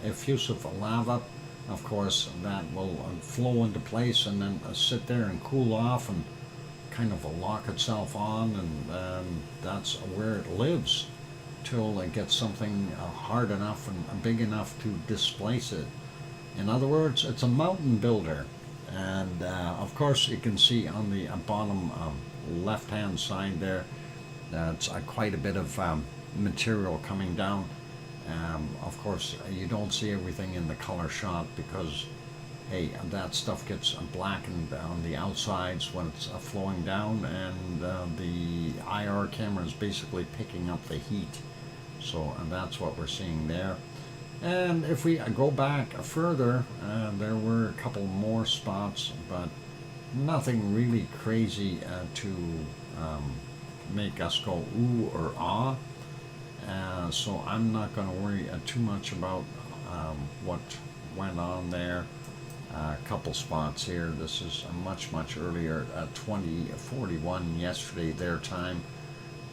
S1: effusive lava. Of course that will flow into place and then sit there and cool off and kind of lock itself on, and that's where it lives till it gets something hard enough and big enough to displace it. In other words, it's a mountain builder. And of course you can see on the bottom left hand side there, that's quite a bit of material coming down. Of course you don't see everything in the color shot because, hey, that stuff gets blackened on the outsides when it's flowing down, and the IR camera is basically picking up the heat. So that's what we're seeing there. And if we go back further, there were a couple more spots, but nothing really crazy to make us go ooh or ah. So I'm not going to worry too much about what went on there. A couple spots here. This is much earlier, 20:41 yesterday their time.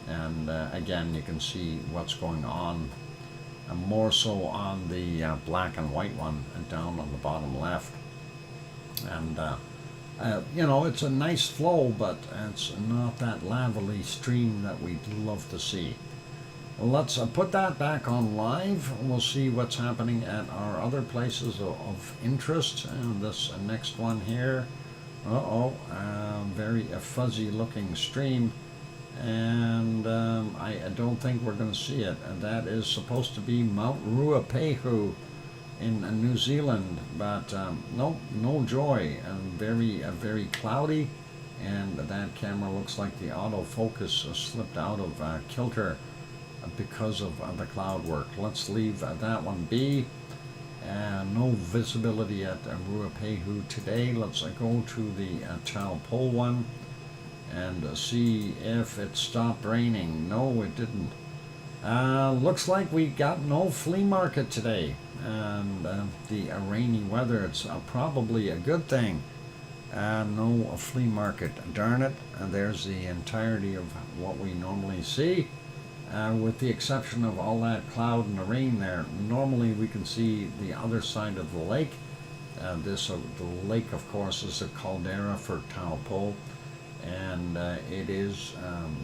S1: And again, you can see what's going on. More so on the black and white one down on the bottom left. And you know, it's a nice flow, but it's not that lavely stream that we'd love to see. Let's put that back on live. We'll see what's happening at our other places of interest. And this next one here, very fuzzy looking stream. And I don't think we're going to see it. And that is supposed to be Mount Ruapehu in New Zealand, but nope, no joy. Very cloudy, and that camera looks like the autofocus slipped out of kilter because of the cloud work. Let's leave that one be. No visibility at Ruapehu today. Let's go to the Taupo one and see if it stopped raining. No, it didn't. Looks like we got no flea market today, and the rainy weather, it's probably a good thing. No flea market, darn it. There's the entirety of what we normally see, with the exception of all that cloud and the rain there. Normally we can see the other side of the lake. The lake, of course, is a caldera for Taupo. And it is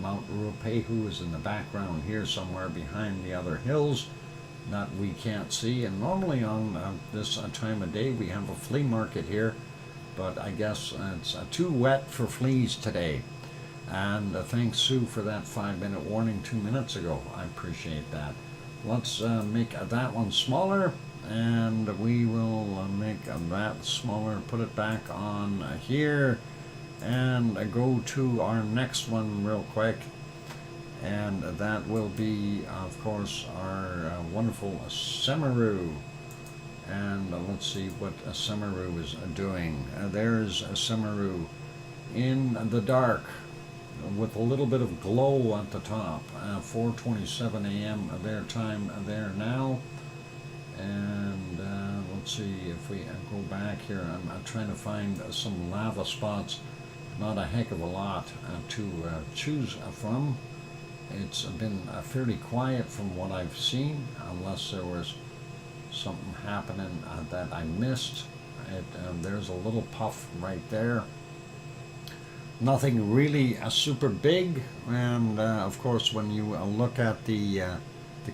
S1: Mount Ruapehu is in the background here somewhere behind the other hills that we can't see. And normally on this time of day we have a flea market here, but I guess it's too wet for fleas today. And thanks, Sue, for that 5-minute warning 2 minutes ago. I appreciate that. Let's make that one smaller, and we will make that smaller, put it back on here. And go to our next one real quick, and that will be, of course, our wonderful Semeru. And let's see what a Semeru is doing. There's a Semeru in the dark with a little bit of glow at the top. 4:27 a.m. their time there now. And let's see if we go back here. I'm trying to find some lava spots. Not a heck of a lot to choose from. It's been fairly quiet from what I've seen, unless there was something happening that I missed. There's a little puff right there. Nothing really super big, and of course when you look at the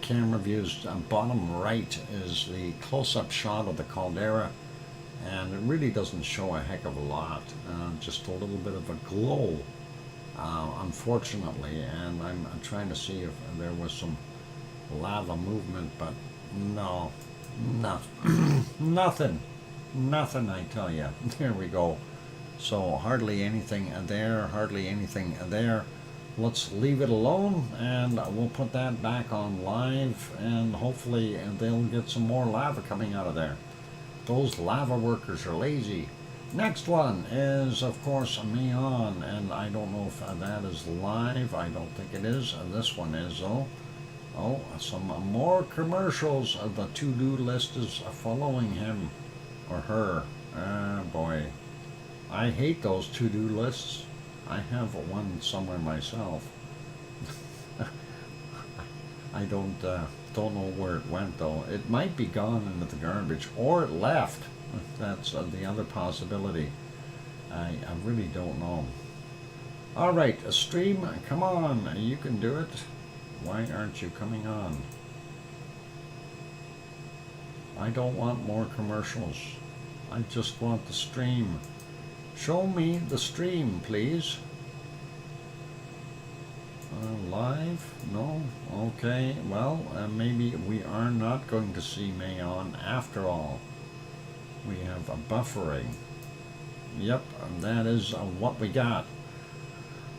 S1: camera views, bottom right is the close-up shot of the caldera. And it really doesn't show a heck of a lot, just a little bit of a glow, unfortunately. And I'm trying to see if there was some lava movement, but no, nothing, I tell you. There we go. So hardly anything there, Let's leave it alone, and we'll put that back on live, and hopefully they'll get some more lava coming out of there. Those lava workers are lazy. Next one is, of course, Mayon, and I don't know if that is live. I don't think it is. This one is, though. Oh, some more commercials. The to-do list is following him or her. Boy. I hate those to-do lists. I have one somewhere myself. I don't know where it went, though. It might be gone into the garbage, or it left. That's the other possibility. I really don't know. All right, a stream, come on, you can do it. Why aren't you coming on? I don't want more commercials. I just want the stream. Show me the stream, please. Live? No? Okay, well, maybe we are not going to see Mayon after all. We have a buffering. Yep, that is what we got.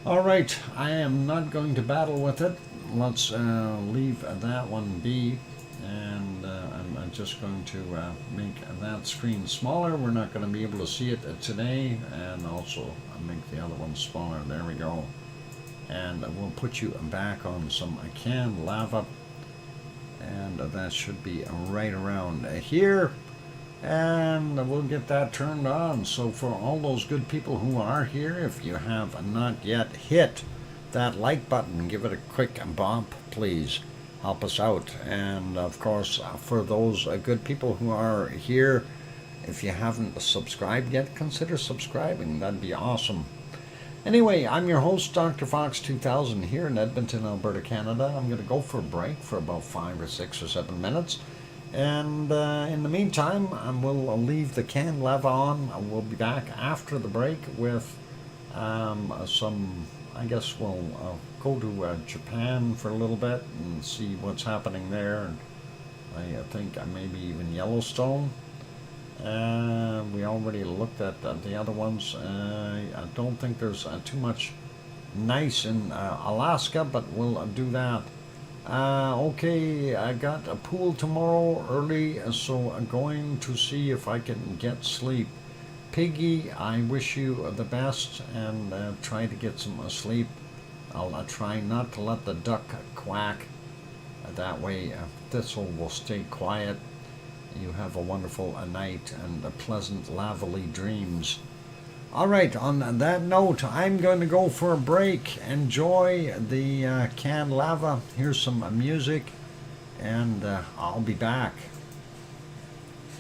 S1: All right, I am not going to battle with it. Let's leave that one be, and I'm just going to make that screen smaller. We're not going to be able to see it today, and also make the other one smaller. There we go. And we'll put you back on some canned lava, and that should be right around here. and we'll get that turned on. So for all those good people who are here, if you have not yet hit that like button, give it a quick bump, please. Help us out. And of course, for those good people who are here, if you haven't subscribed yet, consider subscribing. That'd be awesome. Anyway, I'm your host, DrFox2000, here in Edmonton, Alberta, Canada. I'm going to go for a break for about 5 or 6 or 7 minutes. And in the meantime, we'll leave the canned lava on. We'll be back after the break with some, I guess we'll go to Japan for a little bit and see what's happening there. And I think maybe even Yellowstone. We already looked at the other ones. I don't think there's too much nice in Alaska, but we'll do that. Okay, I got a pool tomorrow early, so I'm going to see if I can get sleep. Piggy, I wish you the best, and try to get some sleep. I'll try not to let the duck quack. That way Thistle will stay quiet. You have a wonderful night and pleasant, lovely dreams. All right, on that note, I'm going to go for a break. Enjoy the canned lava. Here's some music, and I'll be back.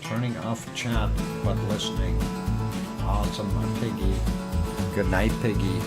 S1: Turning off chat, but listening. Awesome, Piggy. Good night, Piggy.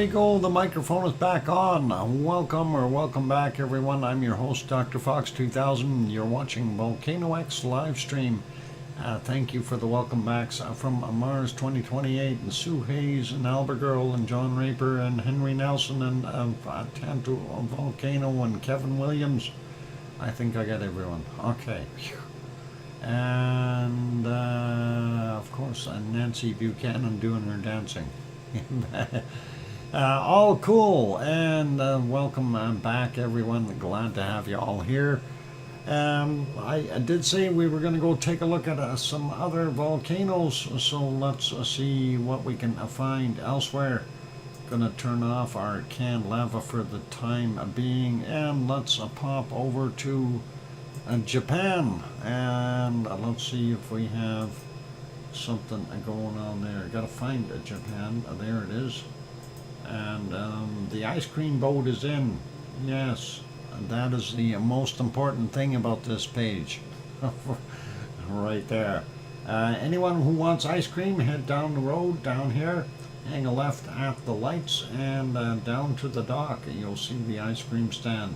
S1: we go. The microphone is back on. Welcome back, everyone. I'm your host, DrFox2000. You're watching VolcanoX live stream. Thank you for the welcome backs from Mars 2028 and Sue Hayes and Albert Girl and John Raper and Henry Nelson and Tanto Volcano and Kevin Williams. I think I got everyone. Okay. And of course Nancy Buchanan doing her dancing. All cool, and welcome back everyone. Glad to have you all here. I did say we were going to go take a look at some other volcanoes, so let's see what we can find elsewhere. Gonna turn off our canned lava for the time being, and let's pop over to Japan, and let's see if we have something going on there. Gotta find Japan. There it is. And the ice cream boat is in. Yes. That is the most important thing about this page. Right there. Anyone who wants ice cream, head down the road, down here, hang a left at the lights, and down to the dock. You'll see the ice cream stand.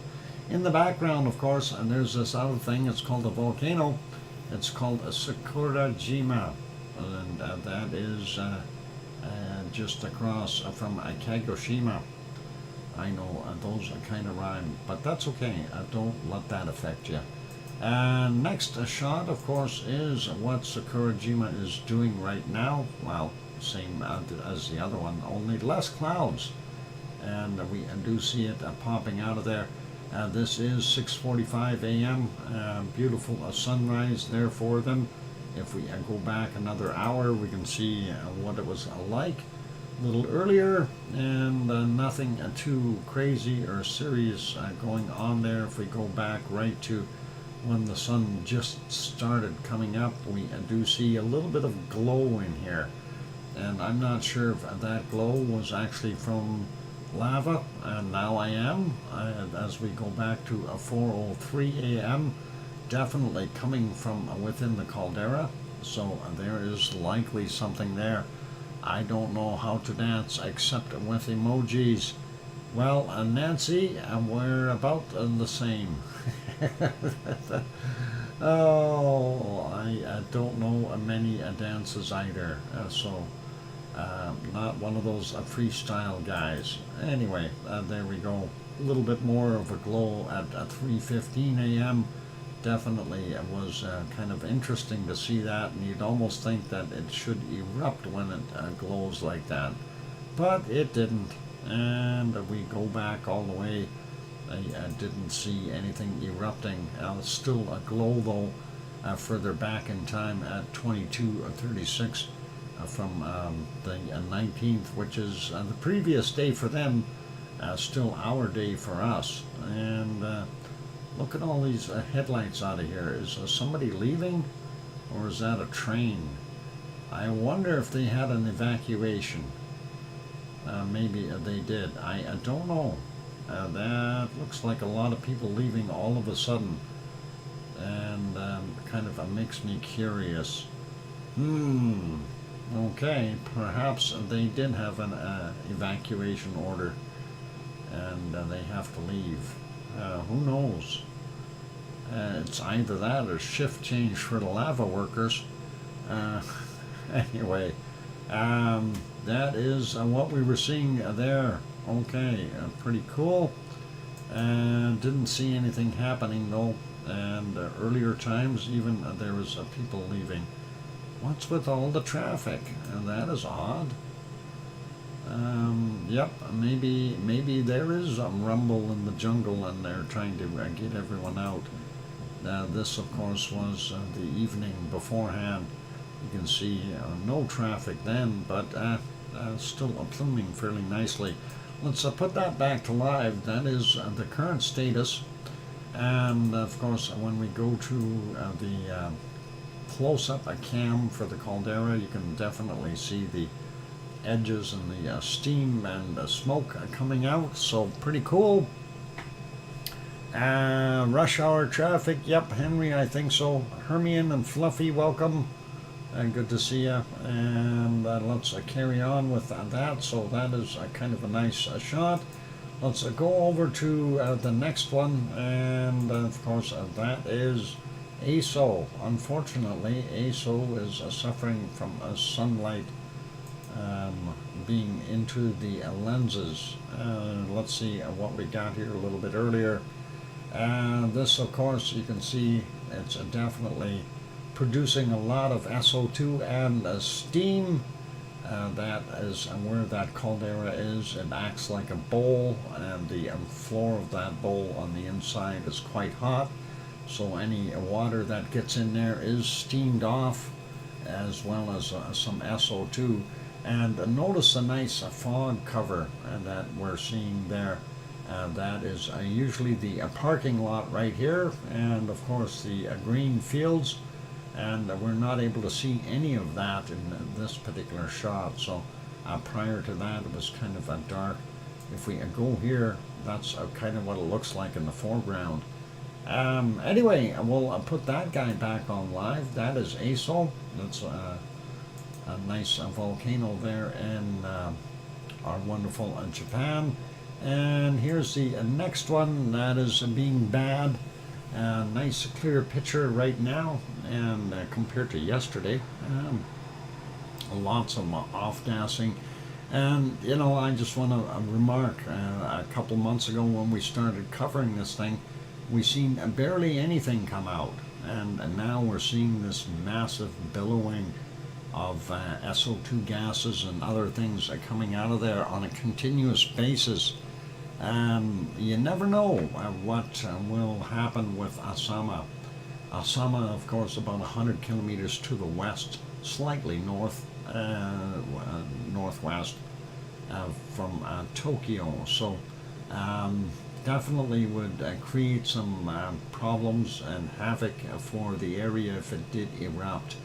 S1: In the background, of course, and there's this other thing. It's called a volcano. It's called a Sakurajima. And that is just across from Kagoshima. I know those kind of rhyme, but that's okay. Don't let that affect you. And next shot, of course, is what Sakurajima is doing right now. Well, same as the other one, only less clouds. And we do see it popping out of there. This is 6:45 a.m. Beautiful sunrise there for them. If we go back another hour, we can see what it was like a little earlier, and nothing too crazy or serious going on there. If we go back right to when the sun just started coming up, we do see a little bit of glow in here, and I'm not sure if that glow was actually from lava, and now I am, as we go back to 4:03 a.m. definitely coming from within the caldera, so there is likely something there. I don't know how to dance except with emojis. Well, Nancy, we're about the same. Oh, I don't know many dances either, so not one of those freestyle guys. Anyway, there we go. A little bit more of a glow at 3:15 a.m. Definitely it was kind of interesting to see that, and you'd almost think that it should erupt when it glows like that, but it didn't. And we go back all the way. I didn't see anything erupting. Still a glow though, further back in time at 22:36 from the 19th, which is the previous day for them, still our day for us. And look at all these headlights out of here. Is somebody leaving, or is that a train? I wonder if they had an evacuation. Maybe they did. I don't know. That looks like a lot of people leaving all of a sudden, and kind of makes me curious. Okay, perhaps they did have an evacuation order, and they have to leave. Who knows? It's either that or shift change for the lava workers. Anyway, that is what we were seeing there. Okay, pretty cool. Didn't see anything happening though, and earlier times even there was people leaving. What's with all the traffic? That is odd. Yep, maybe there is a rumble in the jungle and they're trying to get everyone out. This, of course, was the evening beforehand. You can see no traffic then, but still pluming fairly nicely. Let's put that back to live. That is the current status. And, of course, when we go to the close-up cam for the caldera, you can definitely see the edges and the steam and smoke coming out, so pretty cool. Rush hour traffic, yep, Henry, I think so. Hermione and Fluffy, welcome. Good to see you. And let's carry on with that. So that is kind of a nice shot. Let's go over to the next one, and of course that is ASO. Unfortunately, ASO is suffering from sunlight being into the lenses. Let's see what we got here a little bit earlier. This, of course, you can see it's definitely producing a lot of SO2 and steam. That is where that caldera is. It acts like a bowl, and the floor of that bowl on the inside is quite hot. So any water that gets in there is steamed off, as well as some SO2. And notice the nice fog cover that we're seeing there. That is usually the parking lot right here, and of course the green fields. And we're not able to see any of that in this particular shot. So prior to that, it was kind of dark. If we go here, that's kind of what it looks like in the foreground. Anyway, we'll put that guy back on live. That is ASO. That's a nice volcano there in our wonderful Japan. And here's the next one that is being bad. Nice clear picture right now, and compared to yesterday, lots of off-gassing. And you know, I just want to remark, a couple months ago when we started covering this thing, we seen barely anything come out, and now we're seeing this massive billowing of SO2 gases and other things coming out of there on a continuous basis. You never know what will happen with Asama. Asama, of course, about 100 kilometers to the west, slightly northwest from Tokyo. So definitely would create some problems and havoc for the area if it did erupt.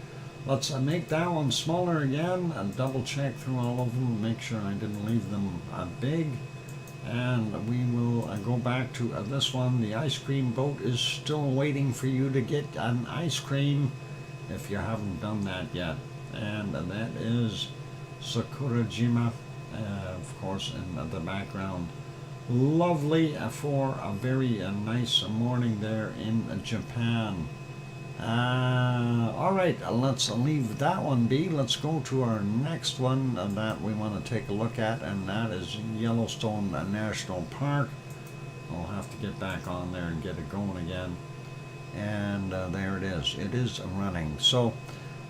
S1: Let's make that one smaller again and double check through all of them, make sure I didn't leave them big. And we will go back to this one. The ice cream boat is still waiting for you to get an ice cream if you haven't done that yet. And that is Sakurajima, of course, in the background. Lovely for a very nice morning there in Japan. All right, let's leave that one be. Let's go to our next one that we want to take a look at, and that is Yellowstone National Park. I'll have to get back on there and get it going again. And there it is. It is running. So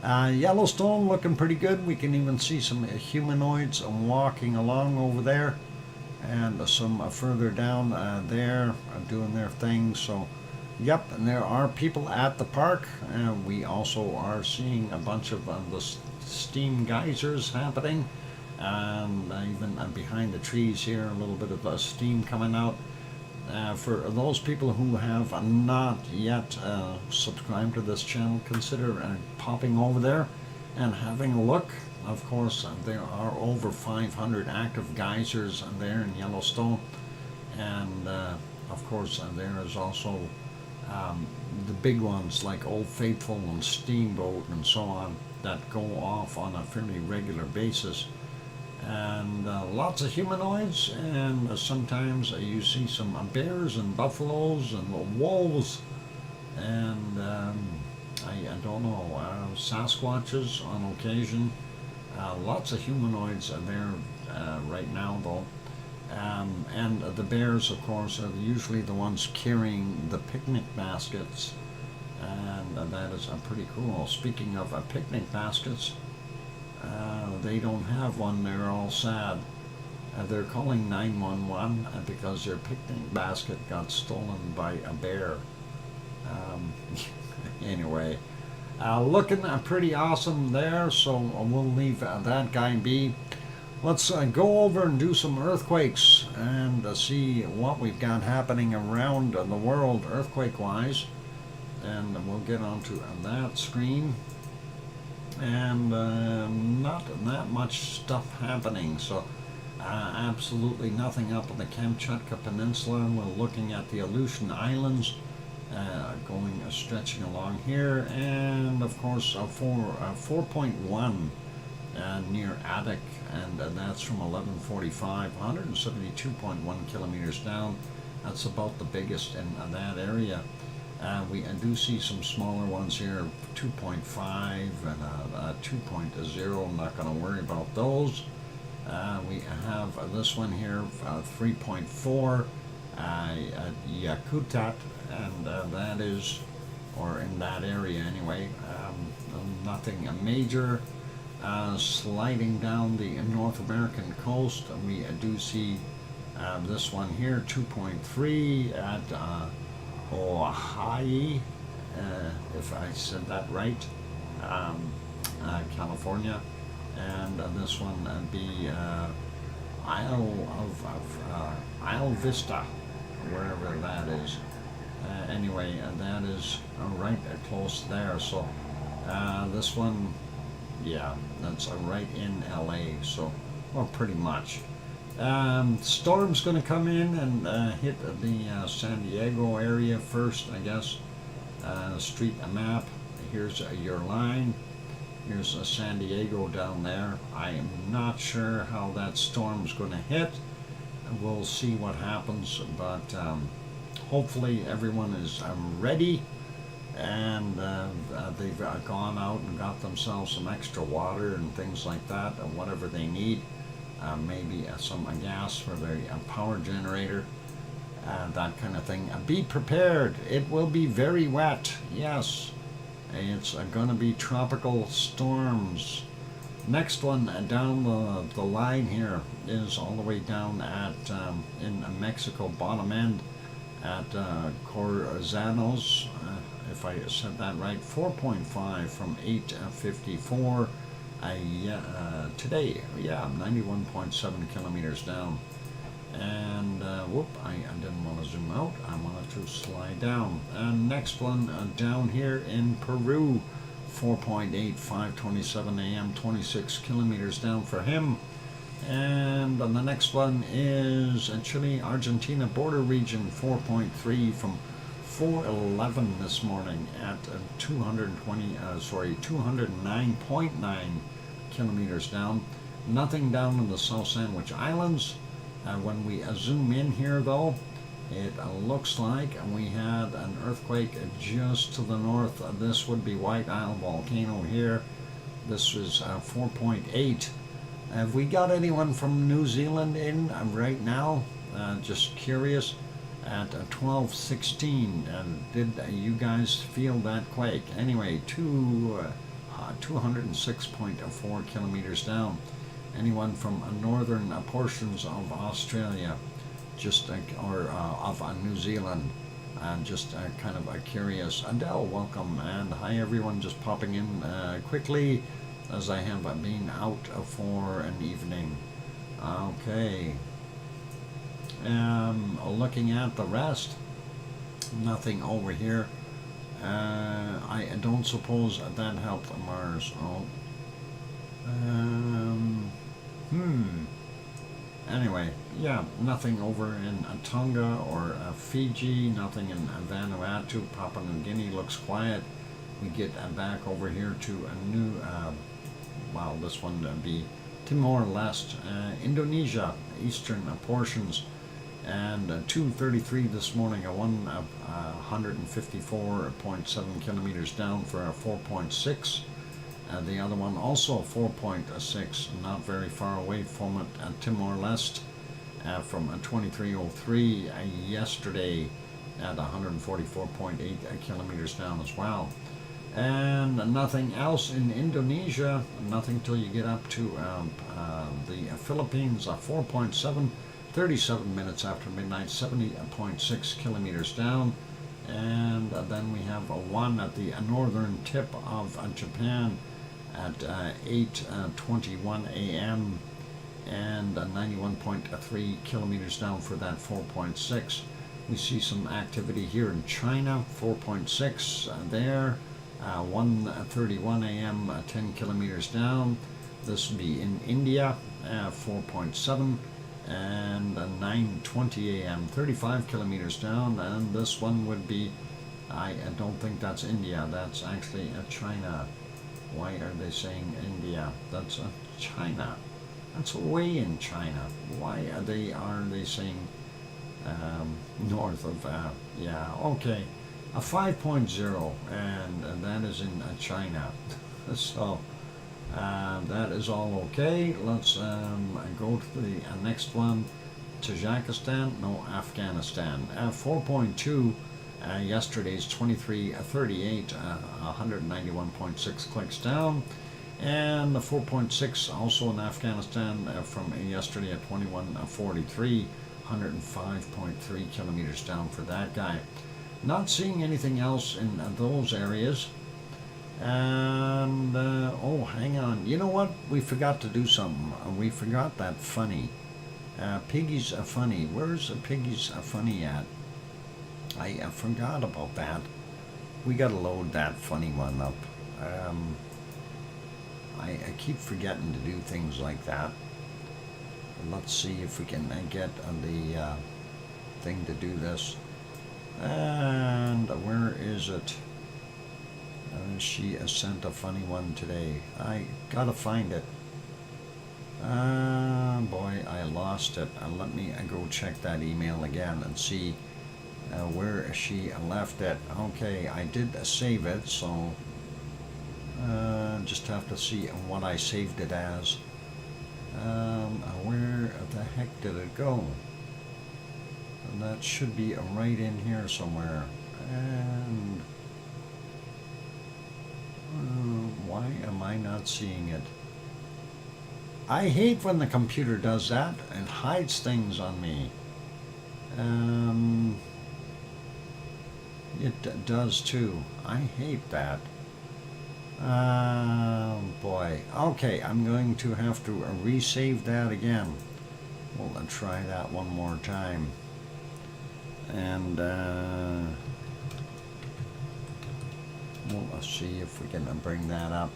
S1: Yellowstone looking pretty good. We can even see some humanoids walking along over there, and some further down there doing their thing. So yep, and there are people at the park. We also are seeing a bunch of the steam geysers happening, and even behind the trees here, a little bit of steam coming out. For those people who have not yet subscribed to this channel, consider popping over there and having a look. Of course, there are over 500 active geysers there in Yellowstone, and of course there is also the big ones like Old Faithful and Steamboat and so on that go off on a fairly regular basis. And lots of humanoids, and sometimes you see some bears and buffaloes and wolves, and I don't know, Sasquatches on occasion. Lots of humanoids are there right now though. And the bears, of course, are usually the ones carrying the picnic baskets, and that is pretty cool. Speaking of picnic baskets, they don't have one. They're all sad. They're calling 911 because their picnic basket got stolen by a bear. Anyway, looking pretty awesome there, so we'll leave that guy be. Let's go over and do some earthquakes and see what we've got happening around the world earthquake-wise. And we'll get onto that screen. And not that much stuff happening, so absolutely nothing up on the Kamchatka Peninsula. We're looking at the Aleutian Islands, stretching along here, and of course 4.1 near Attic, and that's from 1145, 172.1 kilometers down. That's about the biggest in that area. We do see some smaller ones here, 2.5 and 2.0. I'm not going to worry about those. We have this one here, 3.4, Yakutat, and that is, or in that area anyway, nothing major. Sliding down the North American coast, we do see this one here, 2.3 at Oahu, if I said that right, California, and this one be Isle Vista, wherever that is. Anyway, that is right close there. So this one, yeah, that's right in LA. So, well, pretty much. Storm's going to come in and hit the San Diego area first, I guess. Street map. Here's your line. Here's San Diego down there. I am not sure how that storm's going to hit. We'll see what happens, but hopefully everyone is ready, and they've gone out and got themselves some extra water and things like that, or whatever they need. Maybe some gas for their power generator, that kind of thing. Be prepared. It will be very wet. Yes, it's going to be tropical storms. Next one down the line here is all the way down at in Mexico, bottom end at Corzanos, if I said that right, 4.5 from 8:54 today. Yeah, 91.7 kilometers down. And whoop, I didn't want to zoom out. I wanted to slide down. And next one down here in Peru, 4.8, 5:27 a.m., 26 kilometers down for him. And the next one is Chile, Argentina border region, 4.3 from 4:11 this morning at 209.9 kilometers down. Nothing down in the South Sandwich Islands. When we zoom in here, though, it looks like we had an earthquake just to the north. This would be White Isle volcano here. This is 4.8. Have we got anyone from New Zealand in right now? Just curious. At 12:16, did you guys feel that quake? Anyway, 206.4 kilometers down. Anyone from northern portions of Australia, just or of New Zealand, just kind of curious. Adele, welcome, and hi everyone, just popping in quickly as I have been out for an evening. Okay. Looking at the rest, nothing over here. I don't suppose that helped Mars. Oh. Anyway, yeah, nothing over in Tonga or Fiji, nothing in Vanuatu. Papua New Guinea looks quiet. We get back over here to a new, well, this one would be Timor-Leste, Indonesia, eastern portions, and 2:33 this morning, 154.7 kilometers down for a 4.6. The other one also 4.6, not very far away from it, Timor-Leste, from 23:03 yesterday at 144.8 kilometers down as well. And nothing else in Indonesia, nothing till you get up to the Philippines, 4.7, 37 minutes after midnight, 70.6 kilometers down. And then we have one at the northern tip of Japan at 8:21 a.m. and 91.3 kilometers down for that 4.6. We see some activity here in China, 4.6 there, 1:31 a.m., 10 kilometers down. This would be in India, 4.7, and 9:20 a.m., 35 kilometers down. And this one would be, I don't think that's India, that's actually China. Why are they saying India? That's China. That's way in China. Why are they saying north of, yeah, okay. a 5.0, and that is in China. So that is all okay. Let's go to the next one. Tajikistan, no, Afghanistan. 4.2, yesterday's 2338, 191.6 clicks down. And the 4.6 also in Afghanistan from yesterday at 2143, 105.3 kilometers down for that guy. Not seeing anything else in those areas. And, oh, hang on. You know what? We forgot to do something. We forgot that funny. Piggy's funny. Where's Piggy's funny at? I forgot about that. We gotta load that funny one up. I keep forgetting to do things like that. Let's see if we can get the thing to do this. And where is it? She sent a funny one today. I gotta find it. Boy, I lost it. Let me go check that email again and see where she left it. Okay, I did save it, so just have to see what I saved it as. Where the heck did it go? And that should be right in here somewhere. And why am I not seeing it? I hate when the computer does that and hides things on me. It does too. I hate that. Boy. Okay, I'm going to have to resave that again. We'll try that one more time. And we'll see if we can bring that up.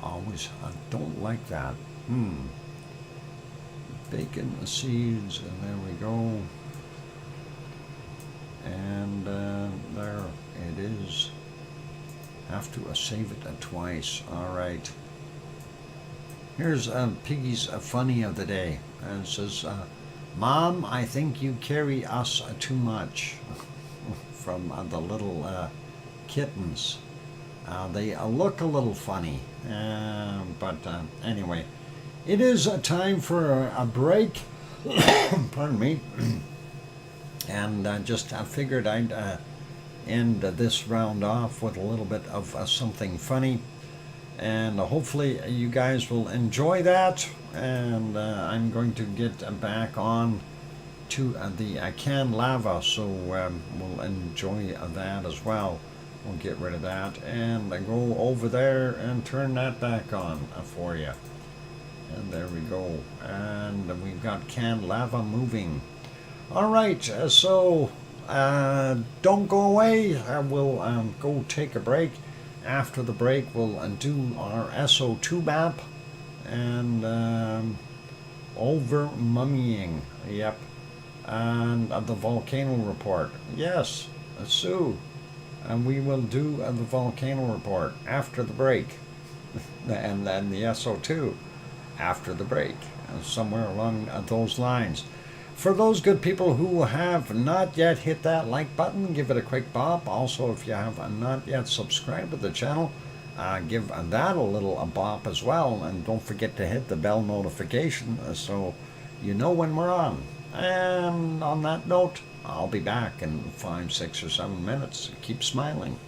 S1: I don't like that. Bacon seeds, and there we go. And there it is. Have to save it twice. All right. Here's Piggy's funny of the day. And it says, Mom, I think you carry us too much. From the little kittens. They look a little funny, but anyway, it is time for a break. Pardon me. And I figured I'd end this round off with a little bit of something funny, and hopefully you guys will enjoy that. And I'm going to get back on to the canned lava, so we'll enjoy that as well. We'll get rid of that and go over there and turn that back on for you. And there we go. And we've got canned lava moving. All right, so don't go away. We'll go take a break. After the break, we'll do our SO2 map and over mummying. Yep. And the volcano report. Yes, Sue. And we will do the volcano report after the break. And then the SO2 after the break. Somewhere along those lines. For those good people who have not yet hit that like button, give it a quick bop. Also, if you have not yet subscribed to the channel, give that a little bop as well. And don't forget to hit the bell notification so you know when we're on. And on that note, I'll be back in 5, 6, or 7 minutes. Keep smiling.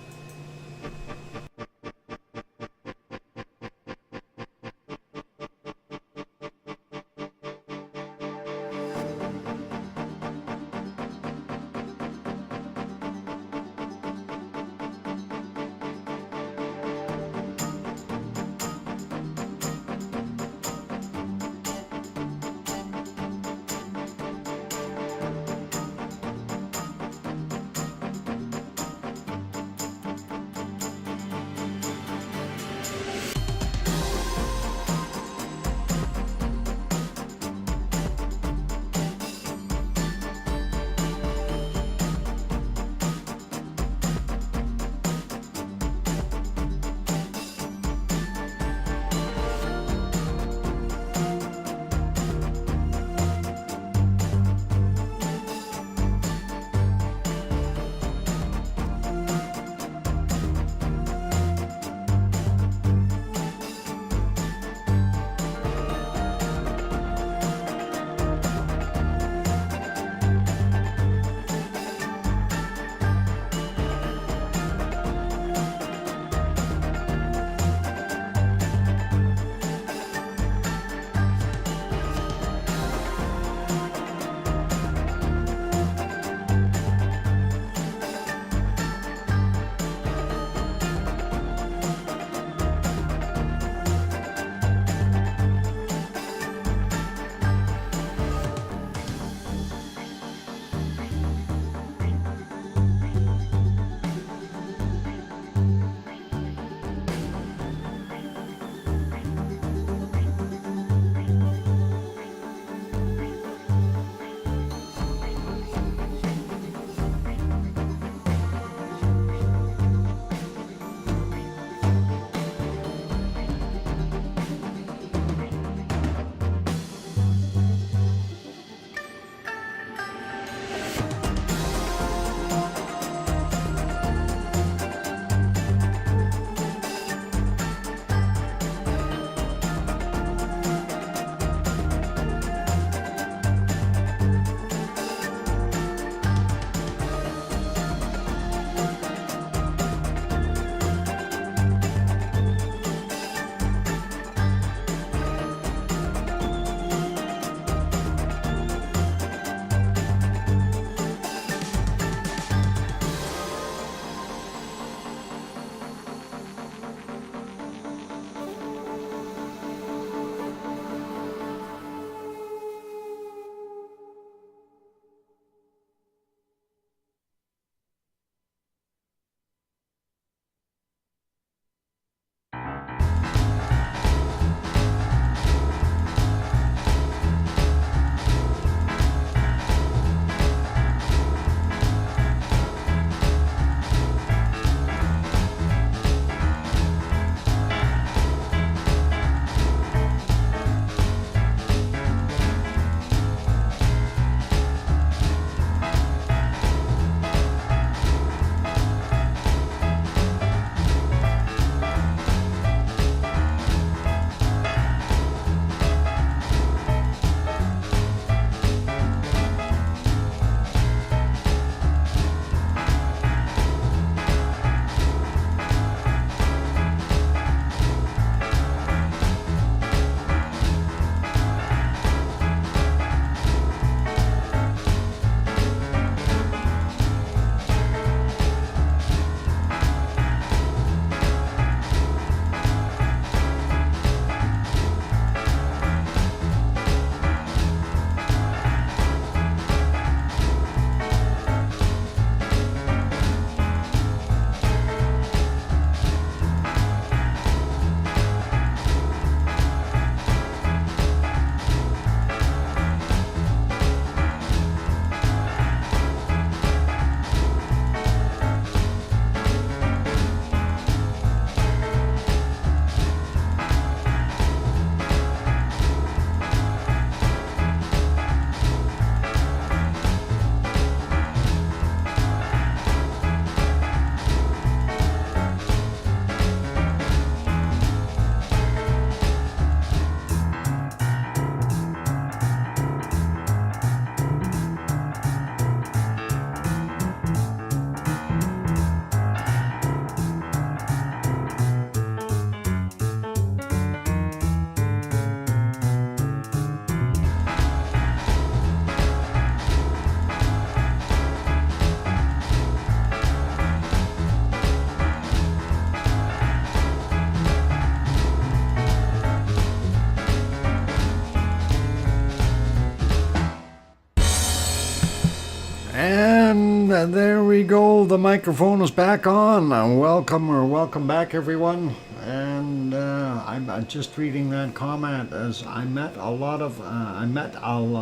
S1: And there we go. The microphone is back on. Welcome back, everyone. And I'm just reading that comment as I met a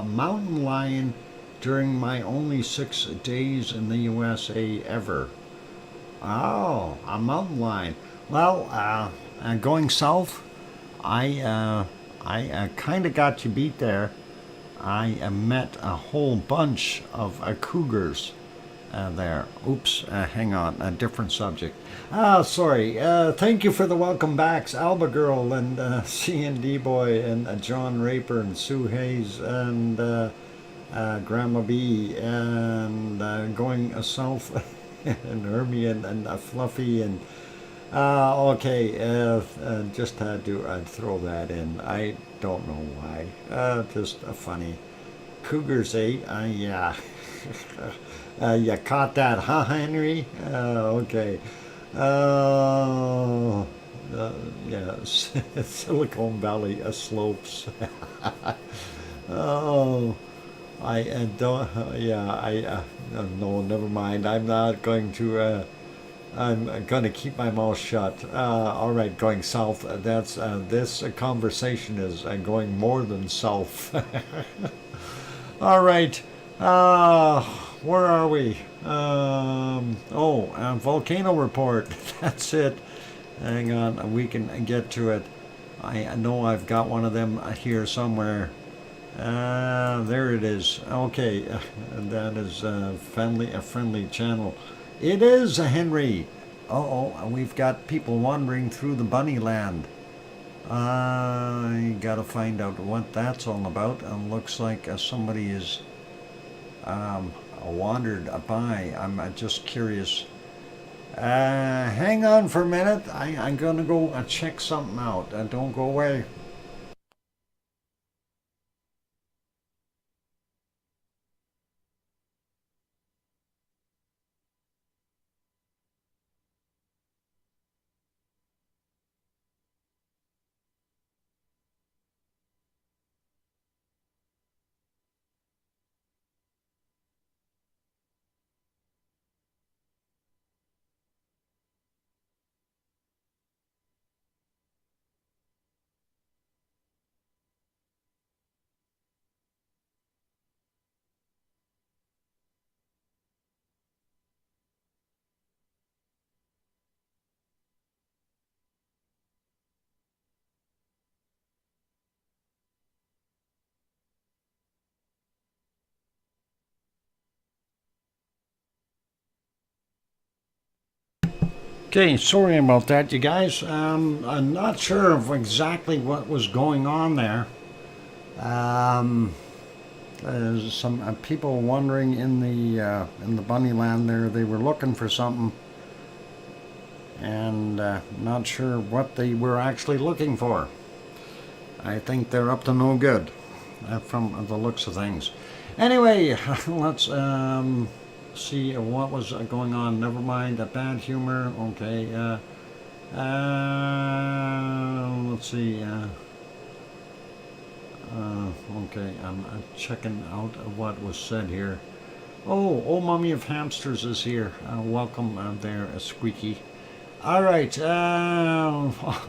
S1: mountain lion during my only 6 days in the USA ever. Oh, a mountain lion. Well, going south, I kind of got you beat there. I met a whole bunch of cougars there. Oops, hang on, a different subject. Sorry. Thank you for the welcome backs, Alba Girl and C&D Boy and John Raper and Sue Hayes and Grandma B and going south and Hermie and Fluffy and okay, just had to throw that in. I don't know why. Just funny. Cougars, eh? Yeah. You caught that, huh, Henry? Okay. Yes. Silicon Valley slopes. Oh, I don't. Yeah, no, never mind. I'm not going to. I'm going to keep my mouth shut. All right, going south. That's this conversation is going more than south. All right. Where are we? Volcano report. That's it. Hang on, we can get to it. I know I've got one of them here somewhere. There it is. Okay, that is a friendly channel. It is a Henry. We've got people wandering through the bunny land. I gotta find out what that's all about. And looks like somebody is wandered by. I'm just curious. Hang on for a minute. I'm gonna go check something out. Don't go away. Okay, sorry about that, you guys. I'm not sure of exactly what was going on there. There's some people wandering in the bunny land there. They were looking for something, and not sure what they were actually looking for. I think they're up to no good, from the looks of things. Anyway, let's see what was going on. Never mind, bad humor. Okay. Let's see. Okay, I'm checking out what was said here. Oh, Mummy of Hamsters is here. Welcome there, Squeaky. All right.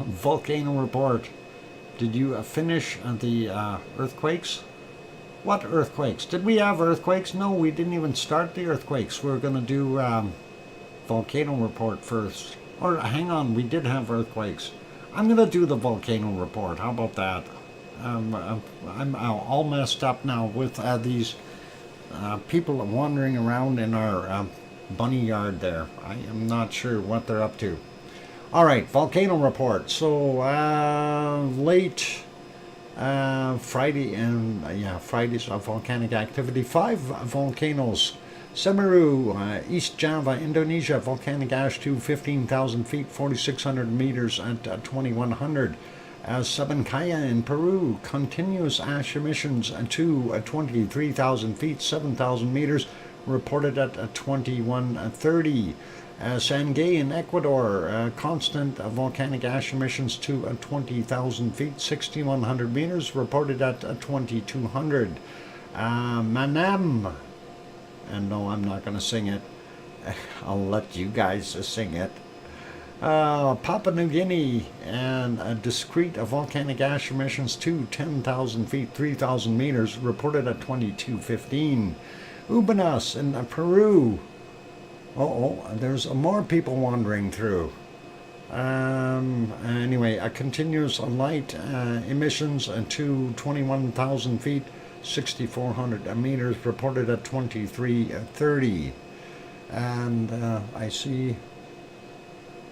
S1: Volcano report. Did you finish the earthquakes? What earthquakes? Did we have earthquakes? No, we didn't even start the earthquakes. We were going to do volcano report first. Or hang on, we did have earthquakes. I'm going to do the volcano report. How about that? I'm all messed up now with these people wandering around in our bunny yard there. I am not sure what they're up to. All right, volcano report. So late Friday and Friday's volcanic activity. 5 volcanoes. Semeru, East Java, Indonesia, volcanic ash to 15,000 feet, 4,600 meters at 2,100. Sabancaya in Peru, continuous ash emissions to 23,000 feet, 7,000 meters, reported at 2130. Sangay in Ecuador, constant volcanic ash emissions to 20,000 feet, 6,100 meters, reported at 2,200. Manam And no, I'm not going to sing it. I'll let you guys sing it. Papua New Guinea and discrete volcanic ash emissions to 10,000 feet, 3,000 meters, reported at 22:15. Ubanas in Peru. There's more people wandering through. Anyway, a continuous light emissions to 21,000 feet, 6,400 meters, reported at 23:30. And I see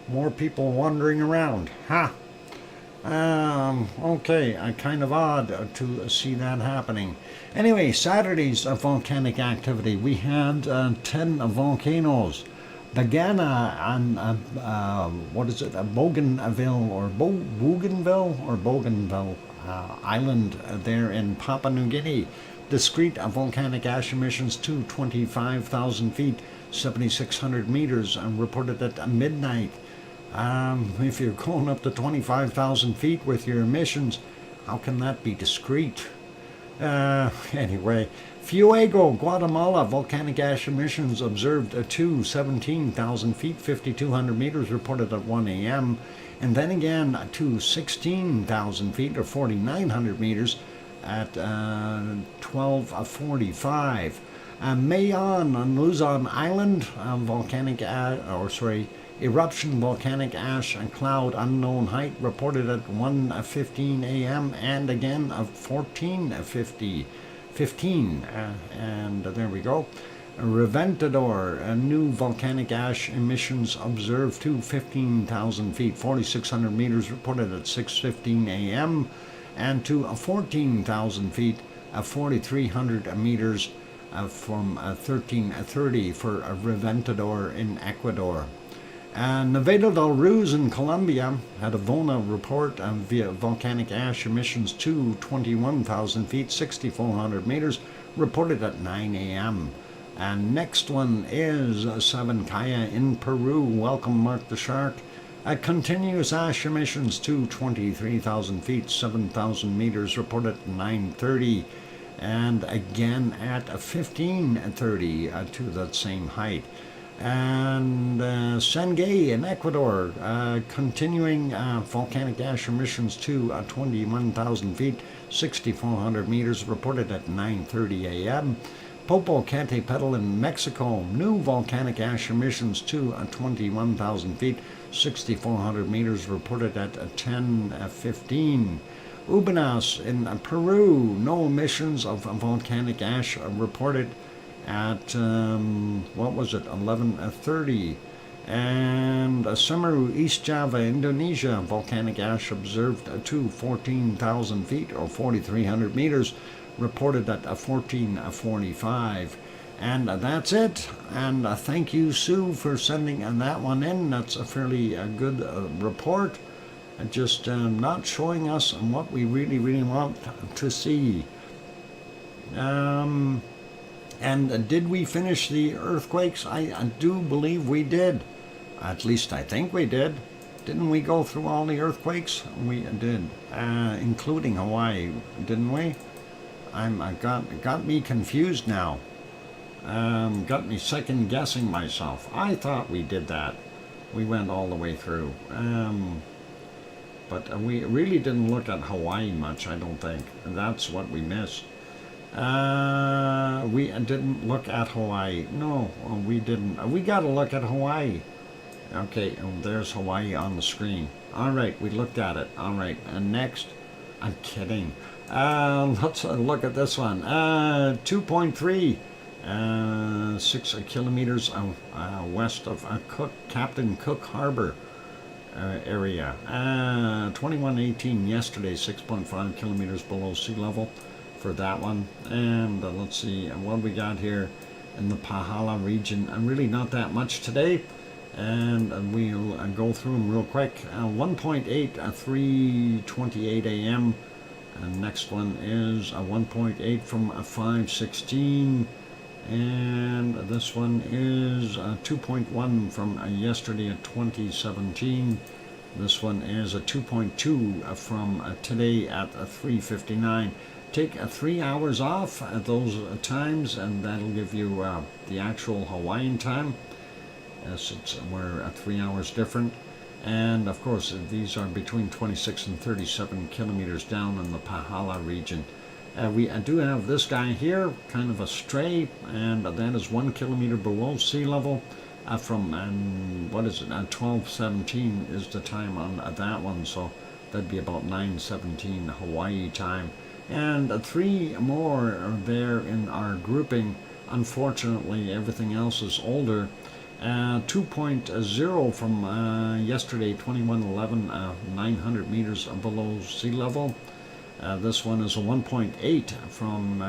S1: more people wandering around. Okay, kind of odd to see that happening. Anyway, Saturday's volcanic activity. We had 10 volcanoes. Bagana and Bougainville Island there in Papua New Guinea. Discrete volcanic ash emissions to 25,000 feet, 7,600 meters, reported at midnight. If you're going up to 25,000 feet with your emissions, how can that be discrete? Anyway, Fuego, Guatemala, volcanic ash emissions observed to 17,000 feet, 5,200 meters, reported at 1 a.m. And then again to 16,000 feet, or 4,900 meters, at 12:45. Mayon on Luzon Island, eruption volcanic ash and cloud unknown height, reported at 1:15 a.m. and again at 14:15. And there we go. Reventador, new volcanic ash emissions observed to 15,000 feet, 4,600 meters, reported at 6:15 a.m. and to 14,000 feet, 4,300 meters from 13:30 for Reventador in Ecuador. Nevado del Ruiz in Colombia had a VONA report via volcanic ash emissions to 21,000 feet, 6,400 meters, reported at 9 a.m. And next one is Sabancaya in Peru. Welcome, Mark the Shark. Continuous ash emissions to 23,000 feet, 7,000 meters, reported at 9:30. And again at 15:30 to that same height. And Sangay in Ecuador, continuing volcanic ash emissions to 21,000 feet, 6,400 meters, reported at 9:30 a.m. Popocatépetl in Mexico, new volcanic ash emissions to 21,000 feet, 6,400 meters, reported at 10:15. Ubanas in Peru, no emissions of volcanic ash reported at 11:30. And Semeru, East Java, Indonesia, volcanic ash observed to 14,000 feet or 4,300 meters, reported at 14:45. And that's it. And thank you, Sue, for sending that one in. That's a fairly good report. Just not showing us what we really, really want to see. And did we finish the earthquakes? I do believe we did. At least I think we did. Didn't we go through all the earthquakes? We did, including Hawaii, didn't we? Got me confused now. Got me second guessing myself. I thought we did that. We went all the way through. But we really didn't look at Hawaii much, I don't think. That's what we missed. We didn't look at Hawaii. No, we didn't. We got to look at Hawaii. Okay, there's Hawaii on the screen. All right, we looked at it. All right, and next, I'm kidding. Let's look at this one. 2.3, 6 kilometers west of Captain Cook Harbor area. 2118 yesterday, 6.5 kilometers below sea level for that one. And let's see what we got here in the Pahala region. Really not that much today. And we'll go through them real quick. 1.8, 3:28 a.m. And next one is 1.8 from 5:16. And this one is 2.1 from yesterday at 2017. This one is a 2.2 from today at 3:59. take 3 hours off at those times, and that'll give you the actual Hawaiian time, since we're 3 hours different. And of course, these are between 26 and 37 kilometers down in the Pahala region. We do have this guy here, kind of a stray, and that is 1 kilometer below sea level. From what is it? 12:17 is the time on that one, so that'd be about 9:17 Hawaii time. And 3 more are there in our grouping. Unfortunately, everything else is older. 2.0 from yesterday, 2111, 900 meters below sea level. This one is a 1.8 from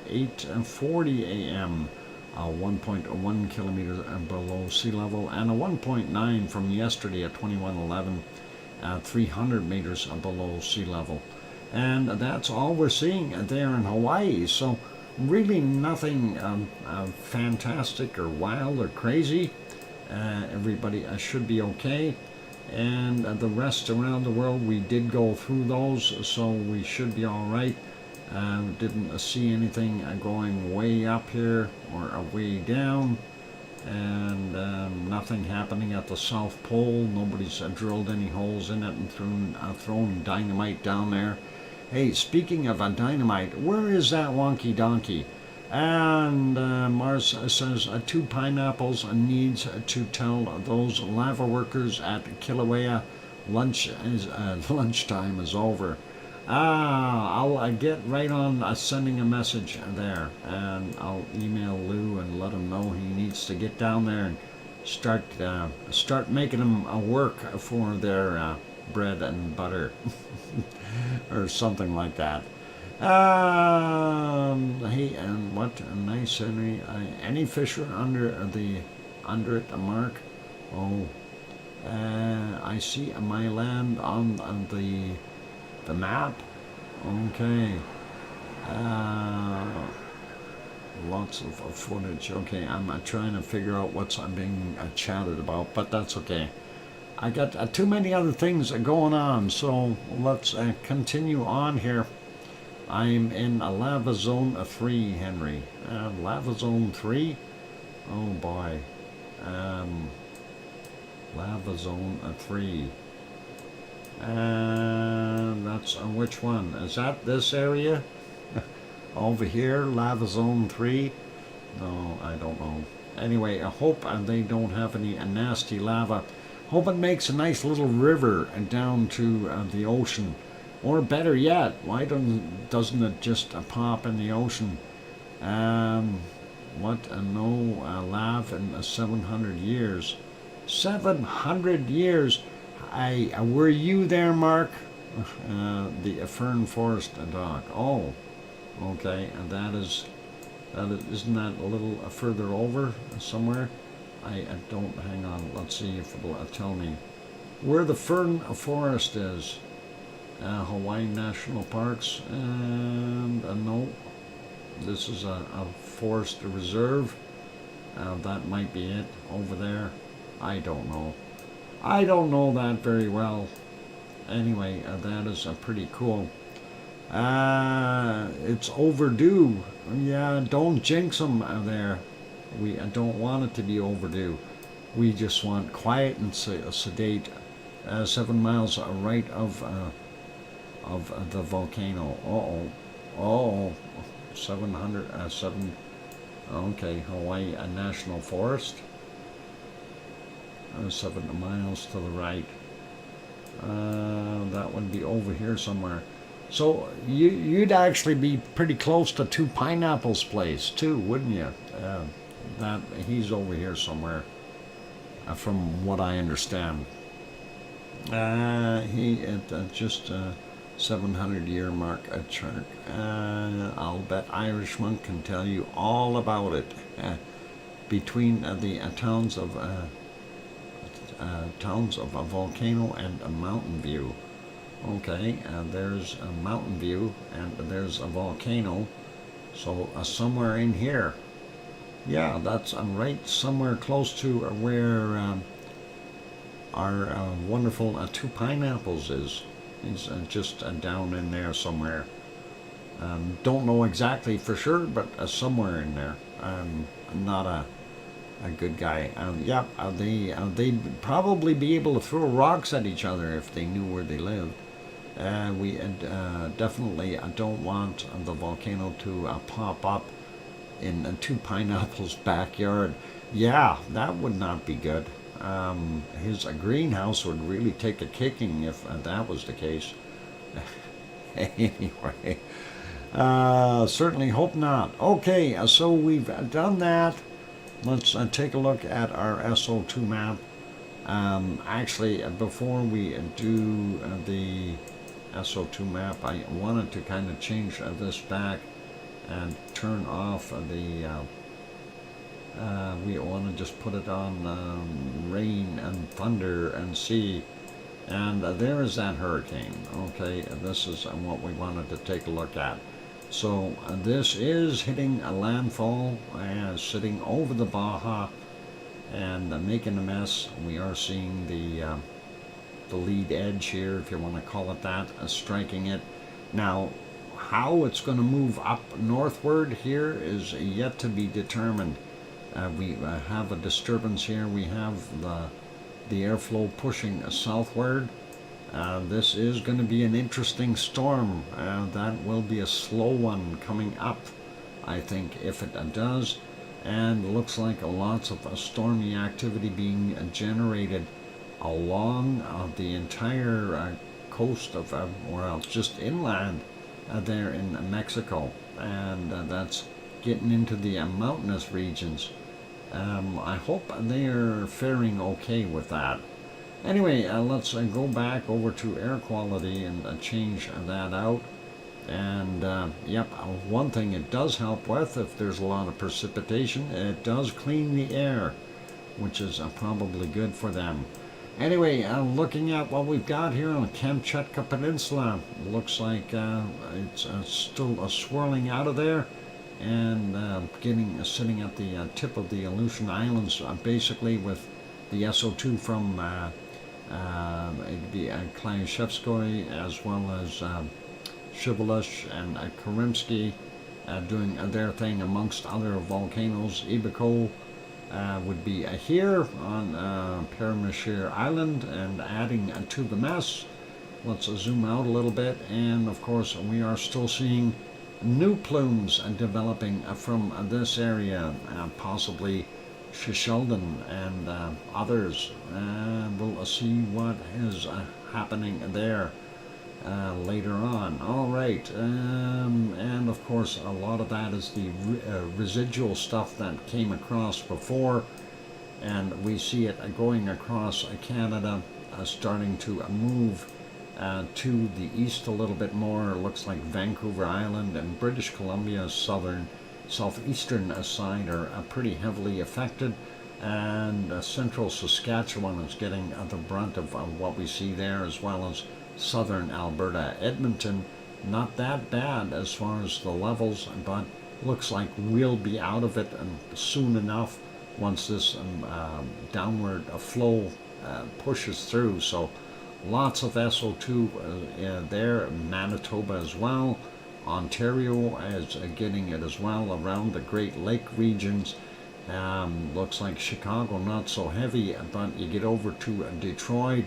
S1: 8:40 a.m., 1.1 kilometers below sea level, and a 1.9 from yesterday at 2111, 300 meters below sea level. And that's all we're seeing there in Hawaii. So really nothing fantastic or wild or crazy. Everybody should be okay. And the rest around the world, we did go through those, so we should be all right. Didn't see anything going way up here or way down, and nothing happening at the South Pole. Nobody's drilled any holes in it and thrown dynamite down there. Hey, speaking of dynamite, where is that wonky donkey? And Mars says 2 pineapples needs to tell those lava workers at Kilauea lunchtime is over. I'll get right on sending a message there, and I'll email Lou and let him know he needs to get down there and start making them work for their bread and butter or something like that. Hey, and what a nice Henry. Any fisher under it, Mark? Oh, I see my land on the map. Okay. Lots of footage. Okay, I'm trying to figure out what's being chatted about, but that's okay. I got too many other things going on, so let's continue on here. I'm in lava zone 3, Henry. Lava zone 3? Oh boy. Lava zone 3. That's which one? Is that this area? Over here, lava zone 3? No, I don't know. Anyway, I hope they don't have any nasty lava. Hope it makes a nice little river down to the ocean. Or better yet, why doesn't it just pop in the ocean? No lava in 700 years. 700 years! Were you there, Mark? The fern forest dock. Oh, okay, and isn't that a little further over somewhere? I don't, hang on, let's see if it'll tell me where the fern forest is. Hawaii National Parks, and no, this is a forest reserve. That might be it over there. I don't know. I don't know that very well. Anyway, that is pretty cool. It's overdue. Yeah, don't jinx them there. We don't want it to be overdue. We just want quiet and sedate. 7 miles right of the volcano. Uh-oh. 7. Okay, Hawaii National Forest. 7 miles to the right. That would be over here somewhere. So you'd actually be pretty close to 2 Pineapples Place too, wouldn't you? That he's over here somewhere, from what I understand. He at just 700-year mark a chart. I'll bet Irishman can tell you all about it. Between the towns of Volcano and Mountain View. Okay, there's a Mountain View and there's a volcano. So somewhere in here. Yeah, that's right somewhere close to where our wonderful 2 Pineapples is. He's just down in there somewhere. Don't know exactly for sure, but somewhere in there. Not a good guy. Yeah, they'd probably be able to throw rocks at each other if they knew where they lived. We definitely don't want the volcano to pop up in two pineapples' backyard. Yeah, that would not be good. His greenhouse would really take a kicking if that was the case. Anyway, certainly hope not. Okay, so we've done that. Let's take a look at our SO2 map. Actually, before we do the SO2 map, I wanted to kind of change this back and turn off the we want to just put it on rain and thunder and sea, and there is that hurricane. Okay, this is what we wanted to take a look at. So this is hitting a landfall and sitting over the Baja and making a mess. We are seeing the lead edge here, if you want to call it that, striking it. Now, how it's going to move up northward here is yet to be determined. We have a disturbance here. We have the airflow pushing southward. This is going to be an interesting storm. That will be a slow one coming up, I think, if it does. And looks like lots of stormy activity being generated along the entire coast of, well, just inland there in Mexico. And that's getting into the mountainous regions. I hope they are faring okay with that. Anyway, let's go back over to air quality and change that out. And yep, one thing it does help with, if there's a lot of precipitation, it does clean the air, which is probably good for them. Anyway, looking at what we've got here on the Kamchatka Peninsula, looks like it's still swirling out of there and sitting at the tip of the Aleutian Islands, basically with the SO2 from it'd be Klyashevskoy as well as Shibboleth and Karimsky doing their thing amongst other volcanoes. Ibiko would be here on Parameshir Island and adding to the mess. Let's zoom out a little bit, and of course we are still seeing new plumes developing from this area, possibly Shishelden and others. We'll see what is happening there later on. All right, and of course a lot of that is the residual stuff that came across before, and we see it going across Canada, starting to move to the east a little bit more. It looks like Vancouver Island and British Columbia's southeastern side are pretty heavily affected, and central Saskatchewan is getting the brunt of what we see there, as well as southern Alberta. Edmonton, not that bad as far as the levels, but looks like we'll be out of it soon enough once this downward flow pushes through. So lots of SO2 there. Manitoba as well. Ontario is getting it as well around the Great Lake regions. Looks like Chicago not so heavy, but you get over to Detroit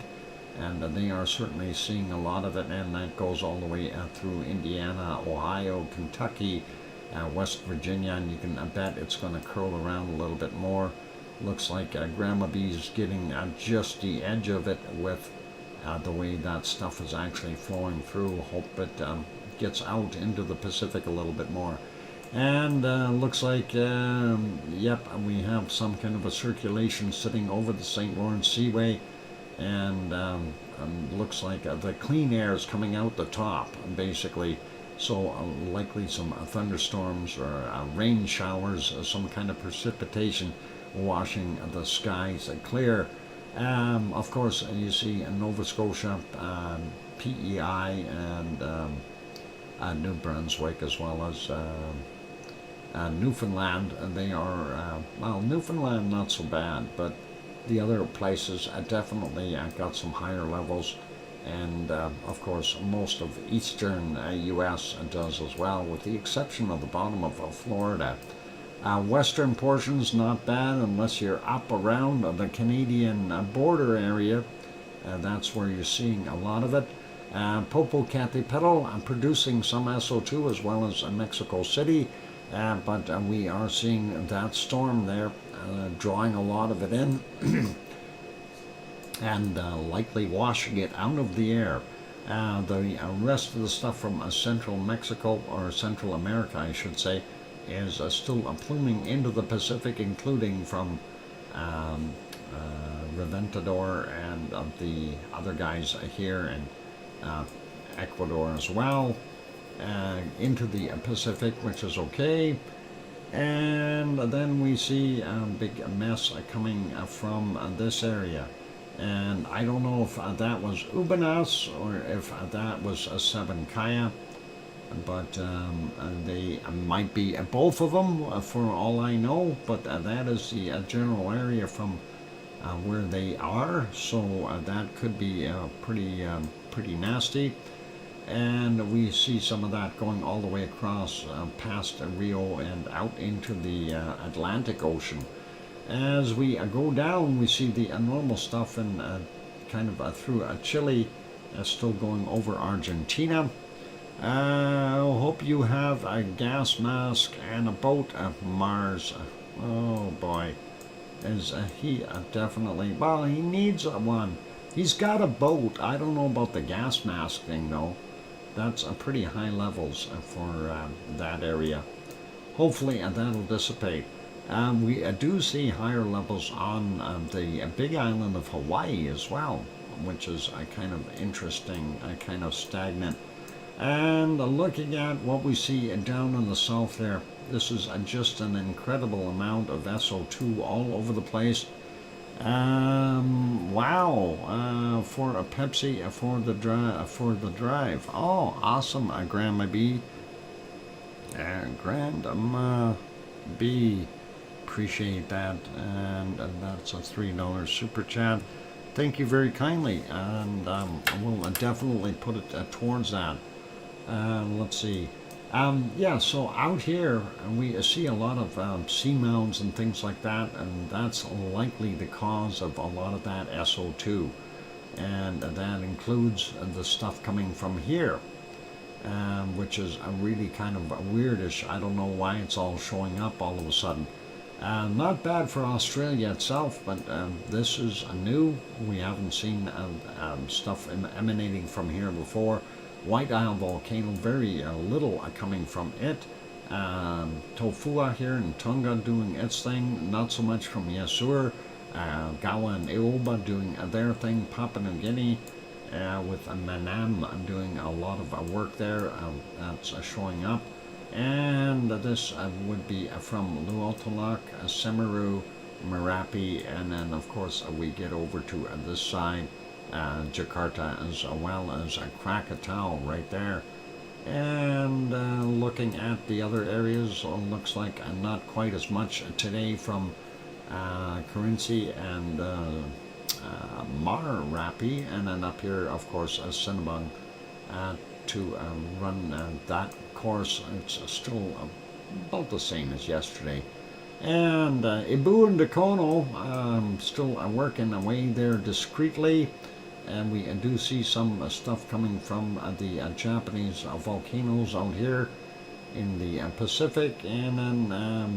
S1: and they are certainly seeing a lot of it, and that goes all the way through Indiana, Ohio, Kentucky, West Virginia, and you can bet it's going to curl around a little bit more. Looks like Grandma B's getting just the edge of it with the way that stuff is actually flowing through. Hope it gets out into the Pacific a little bit more. And looks like, yep, we have some kind of a circulation sitting over the St. Lawrence Seaway, and looks like the clean air is coming out the top, basically. So likely some thunderstorms or rain showers, some kind of precipitation washing the skies clear. Of course, you see Nova Scotia, PEI, and New Brunswick, as well as Newfoundland. They are, well, Newfoundland not so bad, but the other places definitely got some higher levels. and of course most of eastern U.S. does as well, with the exception of the bottom of Florida. Western portions not bad unless you're up around the Canadian border area. That's where you're seeing a lot of it. Popocatépetl producing some SO2 as well as Mexico City, but we are seeing that storm there drawing a lot of it in and likely washing it out of the air. The rest of the stuff from Central Mexico, or Central America I should say, is still pluming into the Pacific, including from Reventador and the other guys here in Ecuador as well, into the Pacific, which is okay. And then we see a big mess coming from this area. And I don't know if that was Ubanas or if that was Sabancaya, but they might be both of them for all I know, but that is the general area from where they are, so that could be pretty nasty. And we see some of that going all the way across past Rio and out into the Atlantic Ocean. As we go down, we see the normal stuff in kind of through Chile, still going over Argentina. I hope you have a gas mask and a boat. Mars, oh boy, is he definitely, well, he needs one. He's got a boat. I don't know about the gas mask thing though. That's pretty high levels for that area. Hopefully that'll dissipate. We do see higher levels on the big island of Hawaii as well, which is kind of interesting, kind of stagnant. And looking at what we see down in the south there, this is just an incredible amount of SO2 all over the place. Wow, for a Pepsi, for the drive. Oh, awesome, Grandma B. Grandma B. Appreciate that. And that's a $3 super chat. Thank you very kindly, and we'll definitely put it towards that. Let's see. Yeah, so out here we see a lot of seamounts and things like that, and that's likely the cause of a lot of that SO2. And that includes the stuff coming from here, which is really kind of weirdish. I don't know why it's all showing up all of a sudden. Not bad for Australia itself, but this is new. We haven't seen stuff emanating from here before. White Isle volcano, very little coming from it. Tofua here in Tonga doing its thing, not so much from Yasur. Gawa and Eoba doing their thing. Papua New Guinea with Manam doing a lot of work there. That's showing up. And this would be from Luotolak, Semeru, Merapi, and then of course we get over to this side, Jakarta, as well as Krakatau right there. And looking at the other areas, looks like not quite as much today from Kerinci and Marapi, and then up here of course Sinabung to run that course. It's still about the same as yesterday. And Ibu and Dakono still working away there discreetly, and we do see some stuff coming from the Japanese volcanoes out here in the Pacific, and then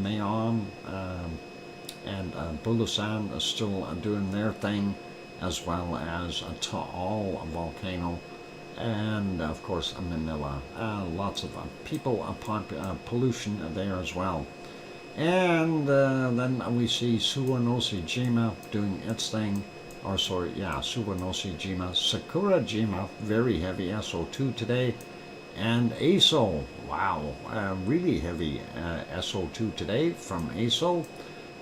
S1: Mayon and Bulasan are still doing their thing, as well as Taal volcano, and of course Manila. Lots of people, pollution there as well. And then we see Suwanoshi-jima doing its thing, or sorry, yeah, Suwanoshi-jima. Sakura-jima, very heavy SO2 today. And ASO, wow, really heavy SO2 today from ASO.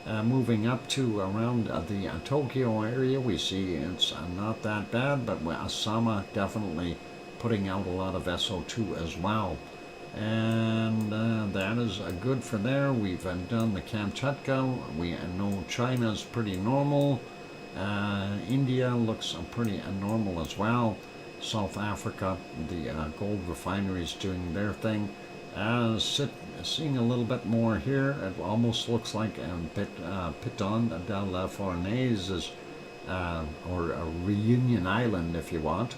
S1: Moving up to around the Tokyo area, we see it's not that bad, but Asama definitely putting out a lot of SO2 as well. And that is good for there. We've done the Kamchatka. We know China's pretty normal. India looks pretty normal as well. South Africa, the gold refineries doing their thing. Seeing a little bit more here, it almost looks like Piton de la Fournaise is, or Reunion Island if you want,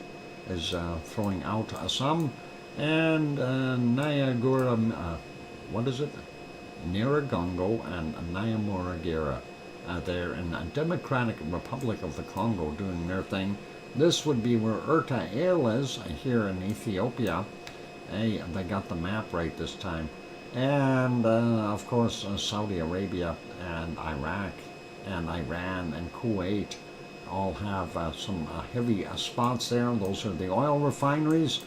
S1: is throwing out some. And Niagara, what is it? Nyiragongo and Nyamuragira. There in the Democratic Republic of the Congo doing their thing. This would be where Eruption is here in Ethiopia. Hey, they got the map right this time. And of course Saudi Arabia and Iraq and Iran and Kuwait all have some heavy spots there. Those are the oil refineries.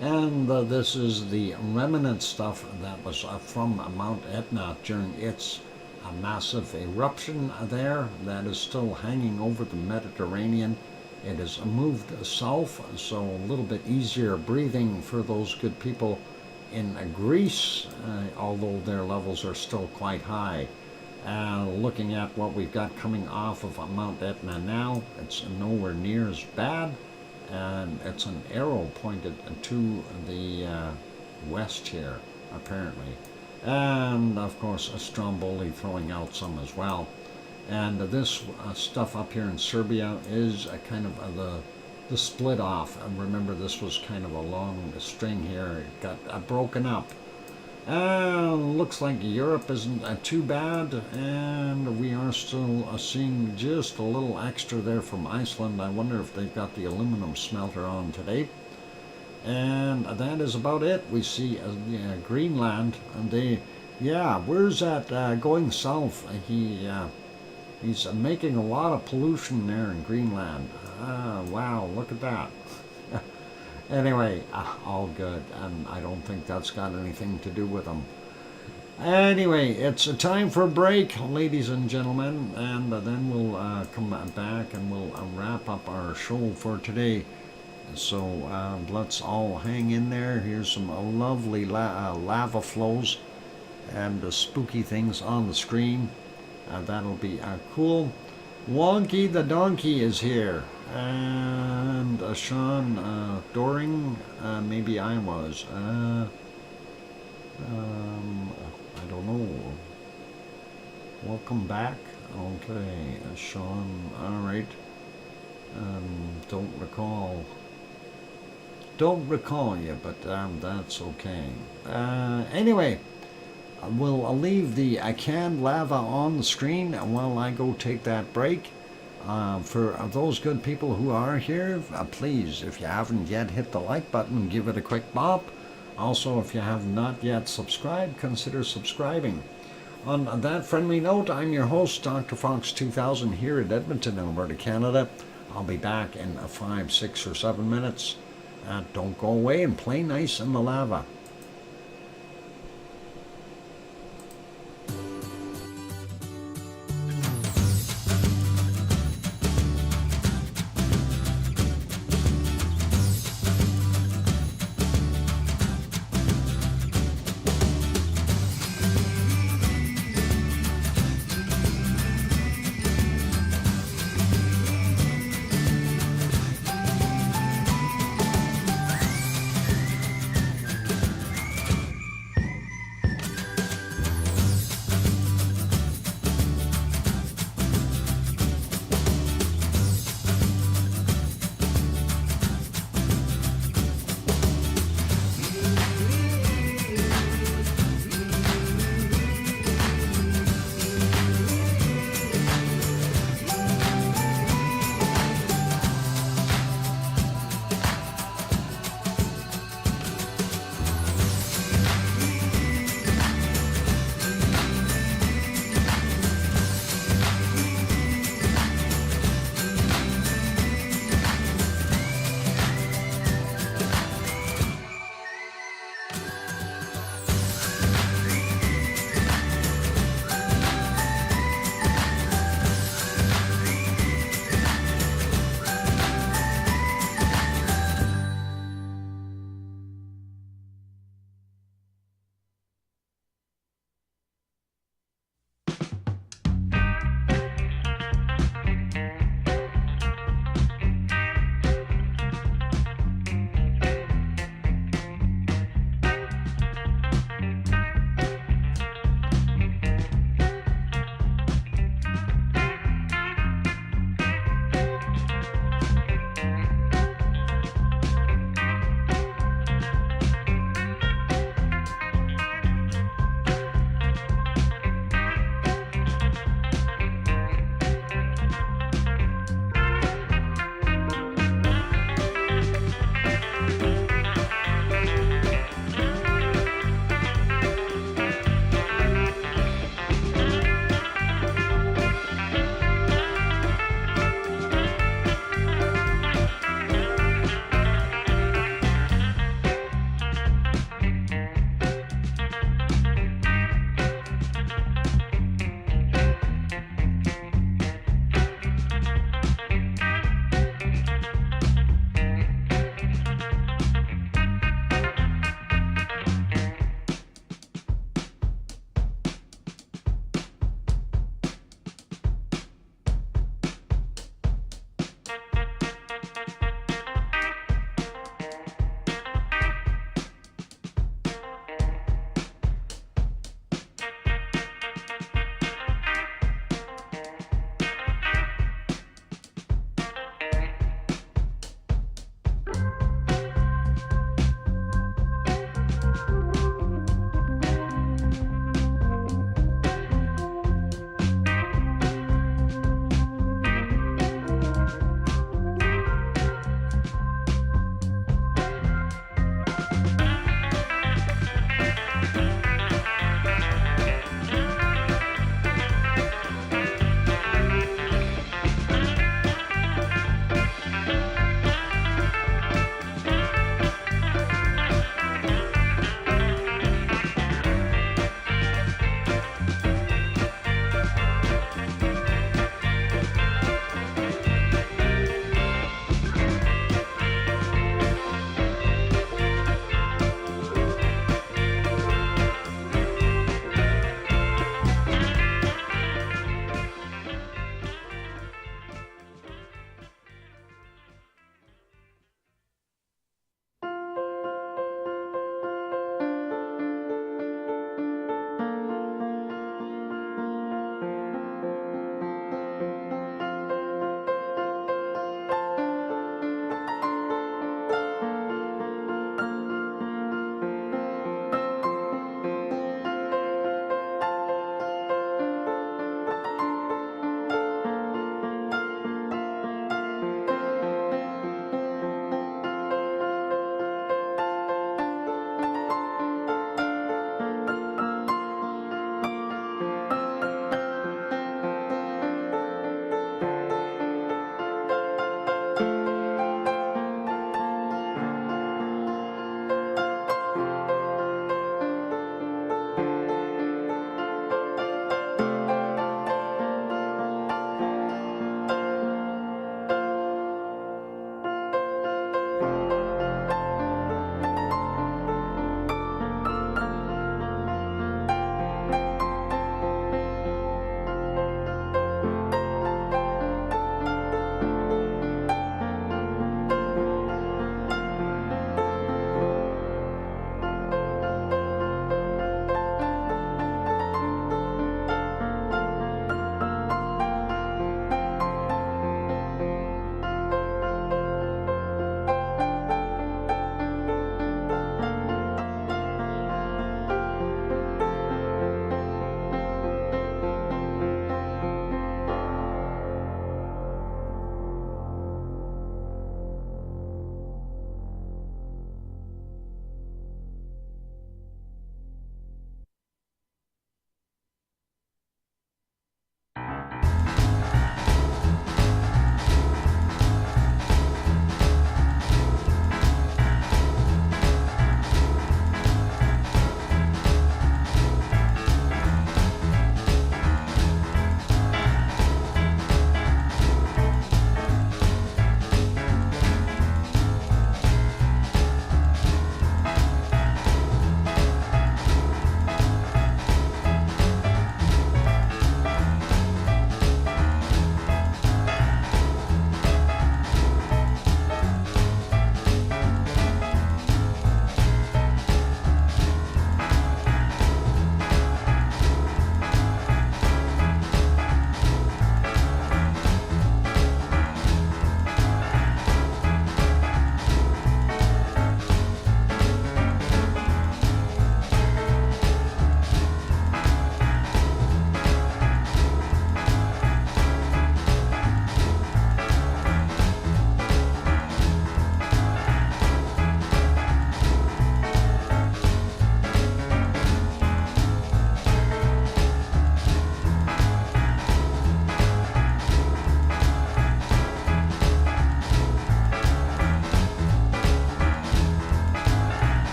S1: And this is the remnant stuff that was from Mount Etna during its massive eruption there that is still hanging over the Mediterranean. It has moved south, so a little bit easier breathing for those good people in Greece, although their levels are still quite high. Looking at what we've got coming off of Mount Etna now, it's nowhere near as bad, and it's an arrow pointed to the west here, apparently. And of course Stromboli throwing out some as well. And this stuff up here in Serbia is kind of the split off. And remember, this was kind of a long string here. It got broken up. Looks like Europe isn't too bad, and we are still seeing just a little extra there from Iceland. I wonder if they've got the aluminum smelter on today. And that is about it. We see Greenland, and where's that going south? He's making a lot of pollution there in Greenland. Wow, look at that. Anyway, all good, and I don't think that's got anything to do with them. Anyway, it's a time for a break, ladies and gentlemen, and then we'll come back and we'll wrap up our show for today. So let's all hang in there. Here's some lovely lava flows and spooky things on the screen. That'll be cool. Wonky the Donkey is here. And Sean Doring, maybe I was. I don't know. Welcome back. Okay, Sean, alright. Don't recall you, but that's okay. Anyway, we'll leave the canned lava on the screen while I go take that break. For those good people who are here, please, if you haven't yet, hit the like button, give it a quick bop. Also, if you have not yet subscribed, consider subscribing. On that friendly note, I'm your host, DrFox2000, here at Edmonton, Alberta, Canada. I'll be back in 5, 6, or 7 minutes. Don't go away and play nice in the lava.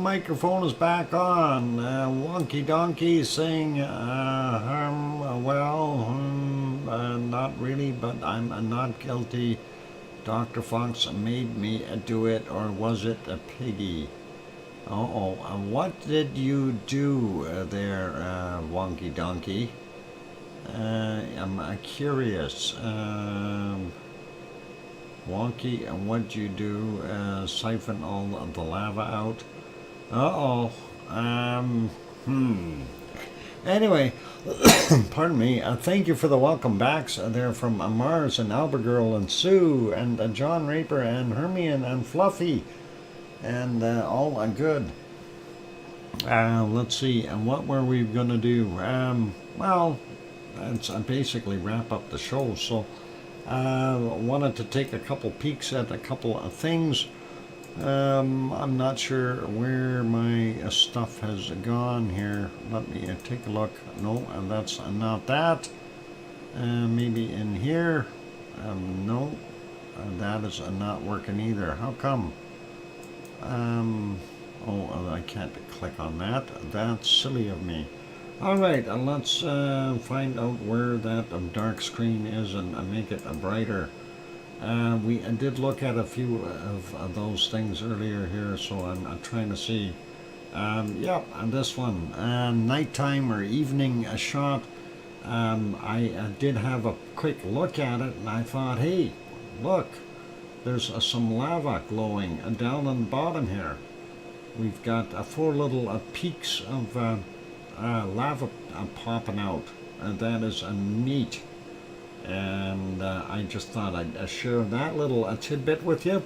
S1: microphone is back on. Wonky Donkey saying, not really, but I'm not guilty. Dr. Fox made me do it, or was it a piggy? What did you do there, Wonky Donkey? I'm curious. Wonky, what'd you do? Siphon all the lava out? Anyway, pardon me. Thank you for the welcome backs there from Mars and Albergirl and Sue and John Raper and Hermione and Fluffy and all good. Let's see. And what were we gonna do? Well, that's basically wrap up the show. So. Wanted to take a couple peeks at a couple of things. I'm not sure where my stuff has gone here. Let me take a look. No, that's not that. Maybe in here. No, that is not working either. How come? I can't click on that. That's silly of me. Alright, let's find out where that dark screen is and make it brighter. We did look at a few of those things earlier here, so I'm trying to see. Yep, this one, nighttime or evening shot. I did have a quick look at it, and I thought, hey, look, there's some lava glowing down on the bottom here. We've got 4 little peaks of lava popping out. That is neat. And I just thought I'd share that little tidbit with you.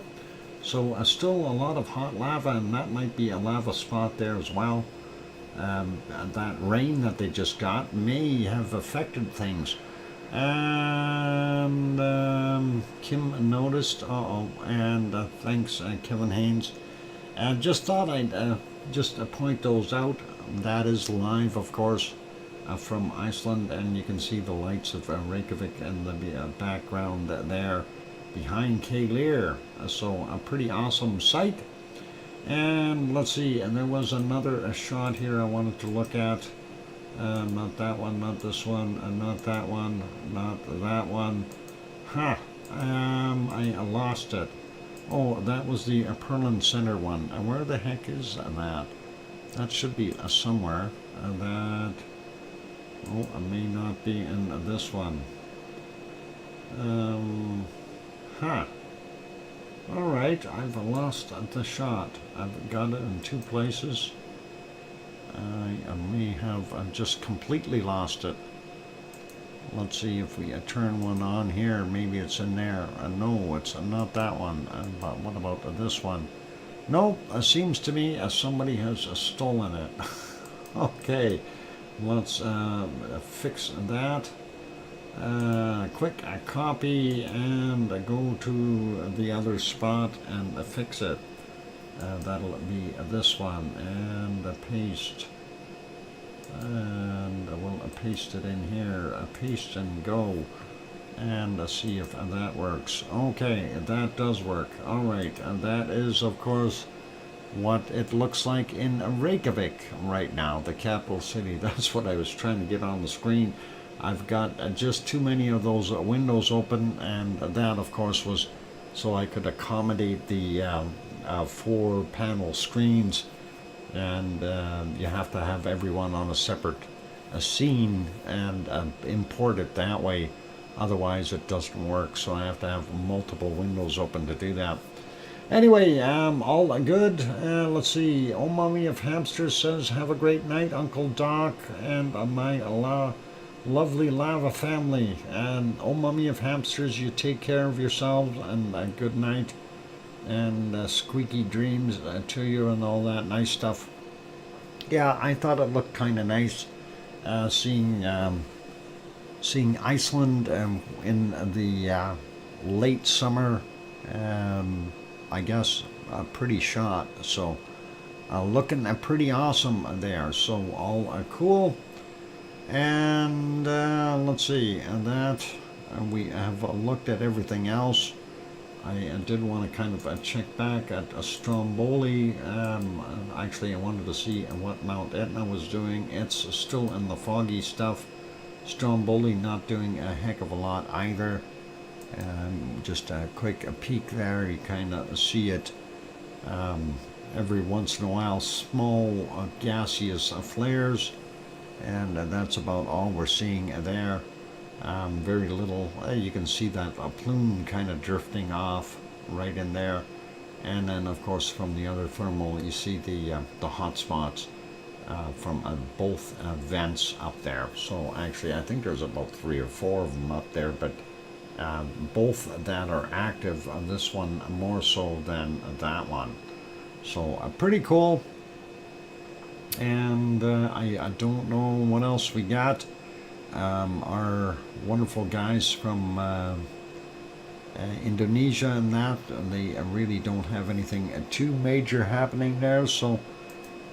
S1: So still a lot of hot lava, and that might be a lava spot there as well. That rain that they just got may have affected things. And Kim noticed, and thanks Kevin Haynes. And just thought I'd just point those out. That is live, of course, from Iceland, and you can see the lights of Reykjavik in the background there behind Cape Lear. So a pretty awesome sight. And let's see, and there was another shot here I wanted to look at. Not that one, not this one, not that one, not that one. I lost it. Oh, that was the Perlin Center one. Where the heck is that? That should be somewhere. That may not be in this one. Alright, I've lost the shot. I've got it in 2 places. I may have just completely lost it. Let's see if we turn one on here. Maybe it's in there. No, it's not that one. But what about this one? Nope, it seems to me somebody has stolen it. Okay, let's fix that. Quick copy and go to the other spot and fix it. That'll be this one, and paste. And we'll paste it in here. Paste and go. And see if that works. Okay, that does work. Alright, and that is, of course, what it looks like in Reykjavik right now, the capital city. That's what I was trying to get on the screen. I've got just too many of those windows open, and that, of course, was so I could accommodate the 4 panel screens, and you have to have everyone on a separate scene and import it that way. Otherwise it doesn't work, so I have to have multiple windows open to do that. Anyway, all good. Let's see. Oh, Mommy of Hamsters says, have a great night, Uncle Doc, and my lovely lava family. And oh, Mommy of Hamsters, you take care of yourselves, and good night. And squeaky dreams to you and all that nice stuff. Yeah, I thought it looked kind of nice seeing Iceland in the late summer, I guess, a pretty shot. So looking pretty awesome there. So all cool. And let's see, and that we have looked at everything else. I did want to kind of check back at Stromboli. Actually, I wanted to see what Mount Etna was doing. It's still in the foggy stuff. Stromboli not doing a heck of a lot either. Just a quick peek there, you kind of see it every once in a while, small gaseous flares, and that's about all we're seeing there. Very little. You can see that plume kind of drifting off right in there, and then of course from the other thermal you see the hot spots from both vents up there. So actually I think there's about 3 or 4 of them up there, but both that are active. This one more so than that one. So pretty cool. And I don't know what else we got. Our wonderful guys from Indonesia and that, they really don't have anything too major happening there. So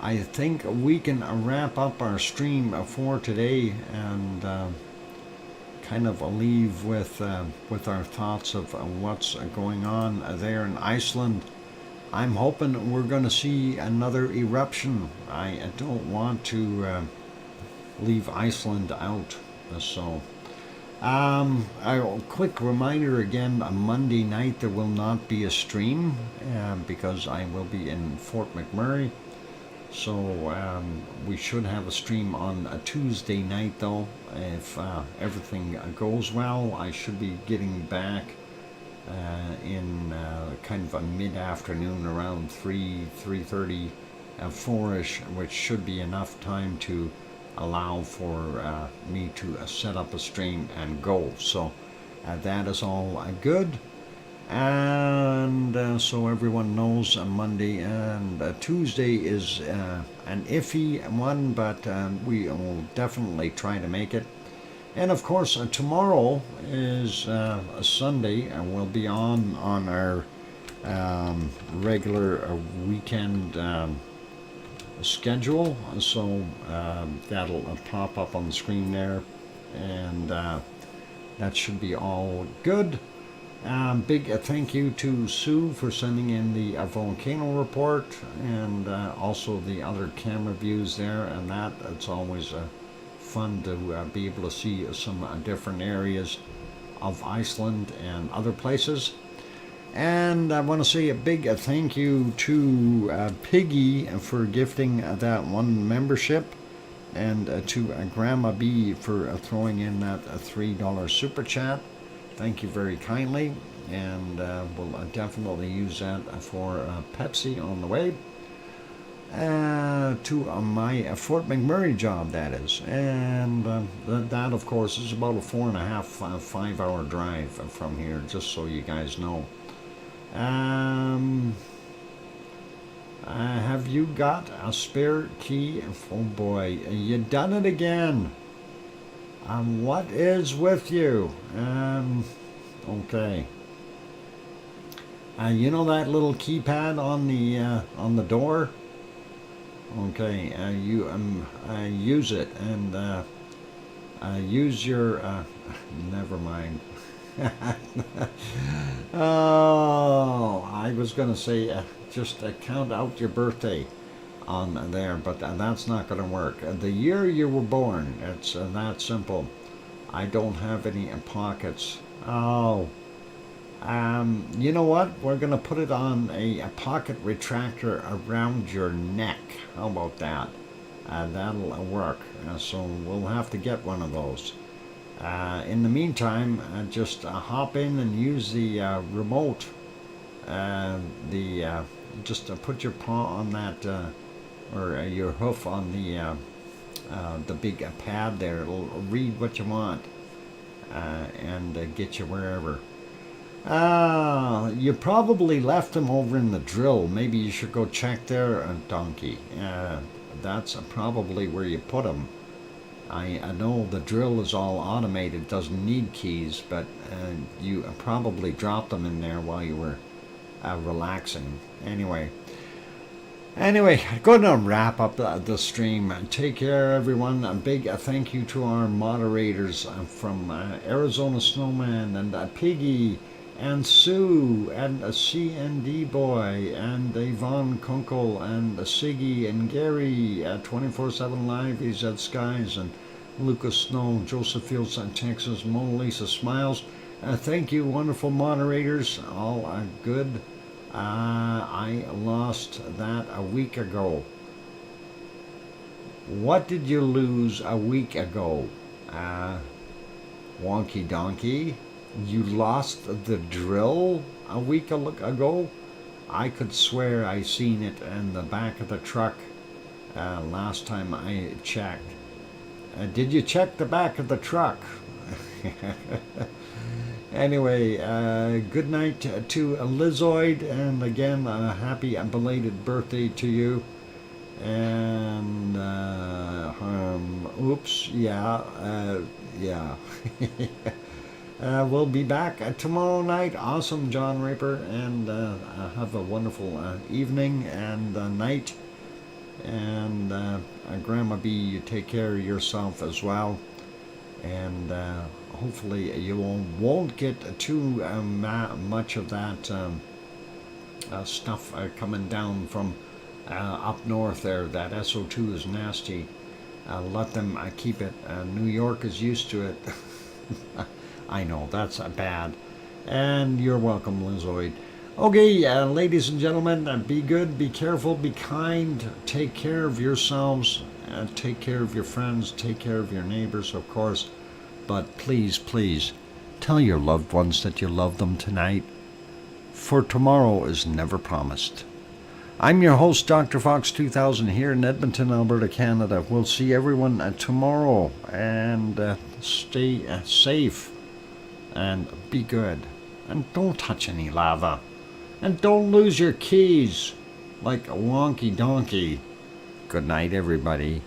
S1: I think we can wrap up our stream for today and kind of leave with our thoughts of what's going on there in Iceland. I'm hoping we're going to see another eruption. I don't want to leave Iceland out. So a quick reminder again, on Monday night there will not be a stream because I will be in Fort McMurray. So we should have a stream on a Tuesday night though. If everything goes well, I should be getting back in kind of a mid-afternoon around 3:30, 4ish, which should be enough time to allow for me to set up a stream and go. So that is all good. And so everyone knows Monday and Tuesday is an iffy one, but we will definitely try to make it. And of course tomorrow is a Sunday, and we'll be on our regular weekend schedule. So that'll pop up on the screen there, and that should be all good. Big thank you to Sue for sending in the volcano report, and also the other camera views there, and that it's always fun to be able to see some different areas of Iceland and other places. And I want to say a big thank you to Piggy for gifting that one membership, and to Grandma B for throwing in that $3 super chat. Thank you very kindly, and we'll definitely use that for Pepsi on the way to my Fort McMurray job, that is. And that of course is about a 4.5 5 hour drive from here, just so you guys know. Have you got a spare key? Oh boy, you done it again. What is with you? Okay. You know that little keypad on the door? Okay. You use it, and use your. Never mind. Oh, I was gonna say just count out your birthday on there, but that's not going to work. The year you were born, it's that simple. I don't have any pockets. Oh, you know what? We're going to put it on a pocket retractor around your neck. How about that? That'll work. So we'll have to get one of those. In the meantime, just hop in and use the remote. Just put your paw on that, or your hoof on the big pad there. It'll read what you want and get you wherever. You probably left them over in the drill. Maybe you should go check there, donkey. That's probably where you put them. I know the drill is all automated, doesn't need keys, but you probably dropped them in there while you were relaxing. Anyway, going to wrap up the stream. Take care, everyone. A big thank you to our moderators from Arizona Snowman and Piggy and Sue, and a CND Boy, and Yvonne Kunkel, and Siggy, and Gary at 24/7 Live, he's at Skies, and Lucas Snow, Joseph Fields in Texas, Mona Lisa Smiles. Thank you, wonderful moderators, all good. I lost that a week ago. What did you lose a week ago? Wonky donkey. You lost the drill a week ago? I could swear I seen it in the back of the truck last time I checked. Did you check the back of the truck? Anyway, good night to Lizoid, and again, happy belated birthday to you. And oops, yeah. We'll be back tomorrow night. Awesome, John Raper, and have a wonderful evening and night. And Grandma B, you take care of yourself as well. And hopefully you won't get too much of that stuff coming down from up north there. That SO2 is nasty. Let them keep it. New York is used to it. I know, that's bad. And you're welcome, Lizoid. Okay, ladies and gentlemen, be good, be careful, be kind, take care of yourselves, take care of your friends, take care of your neighbors, of course. But please, please, tell your loved ones that you love them tonight, for tomorrow is never promised. I'm your host, DrFox2000, here in Edmonton, Alberta, Canada. We'll see everyone tomorrow, and stay safe, and be good, and don't touch any lava, and don't lose your keys like a wonky donkey. Good night, everybody.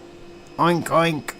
S1: Oink, oink.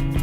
S1: you.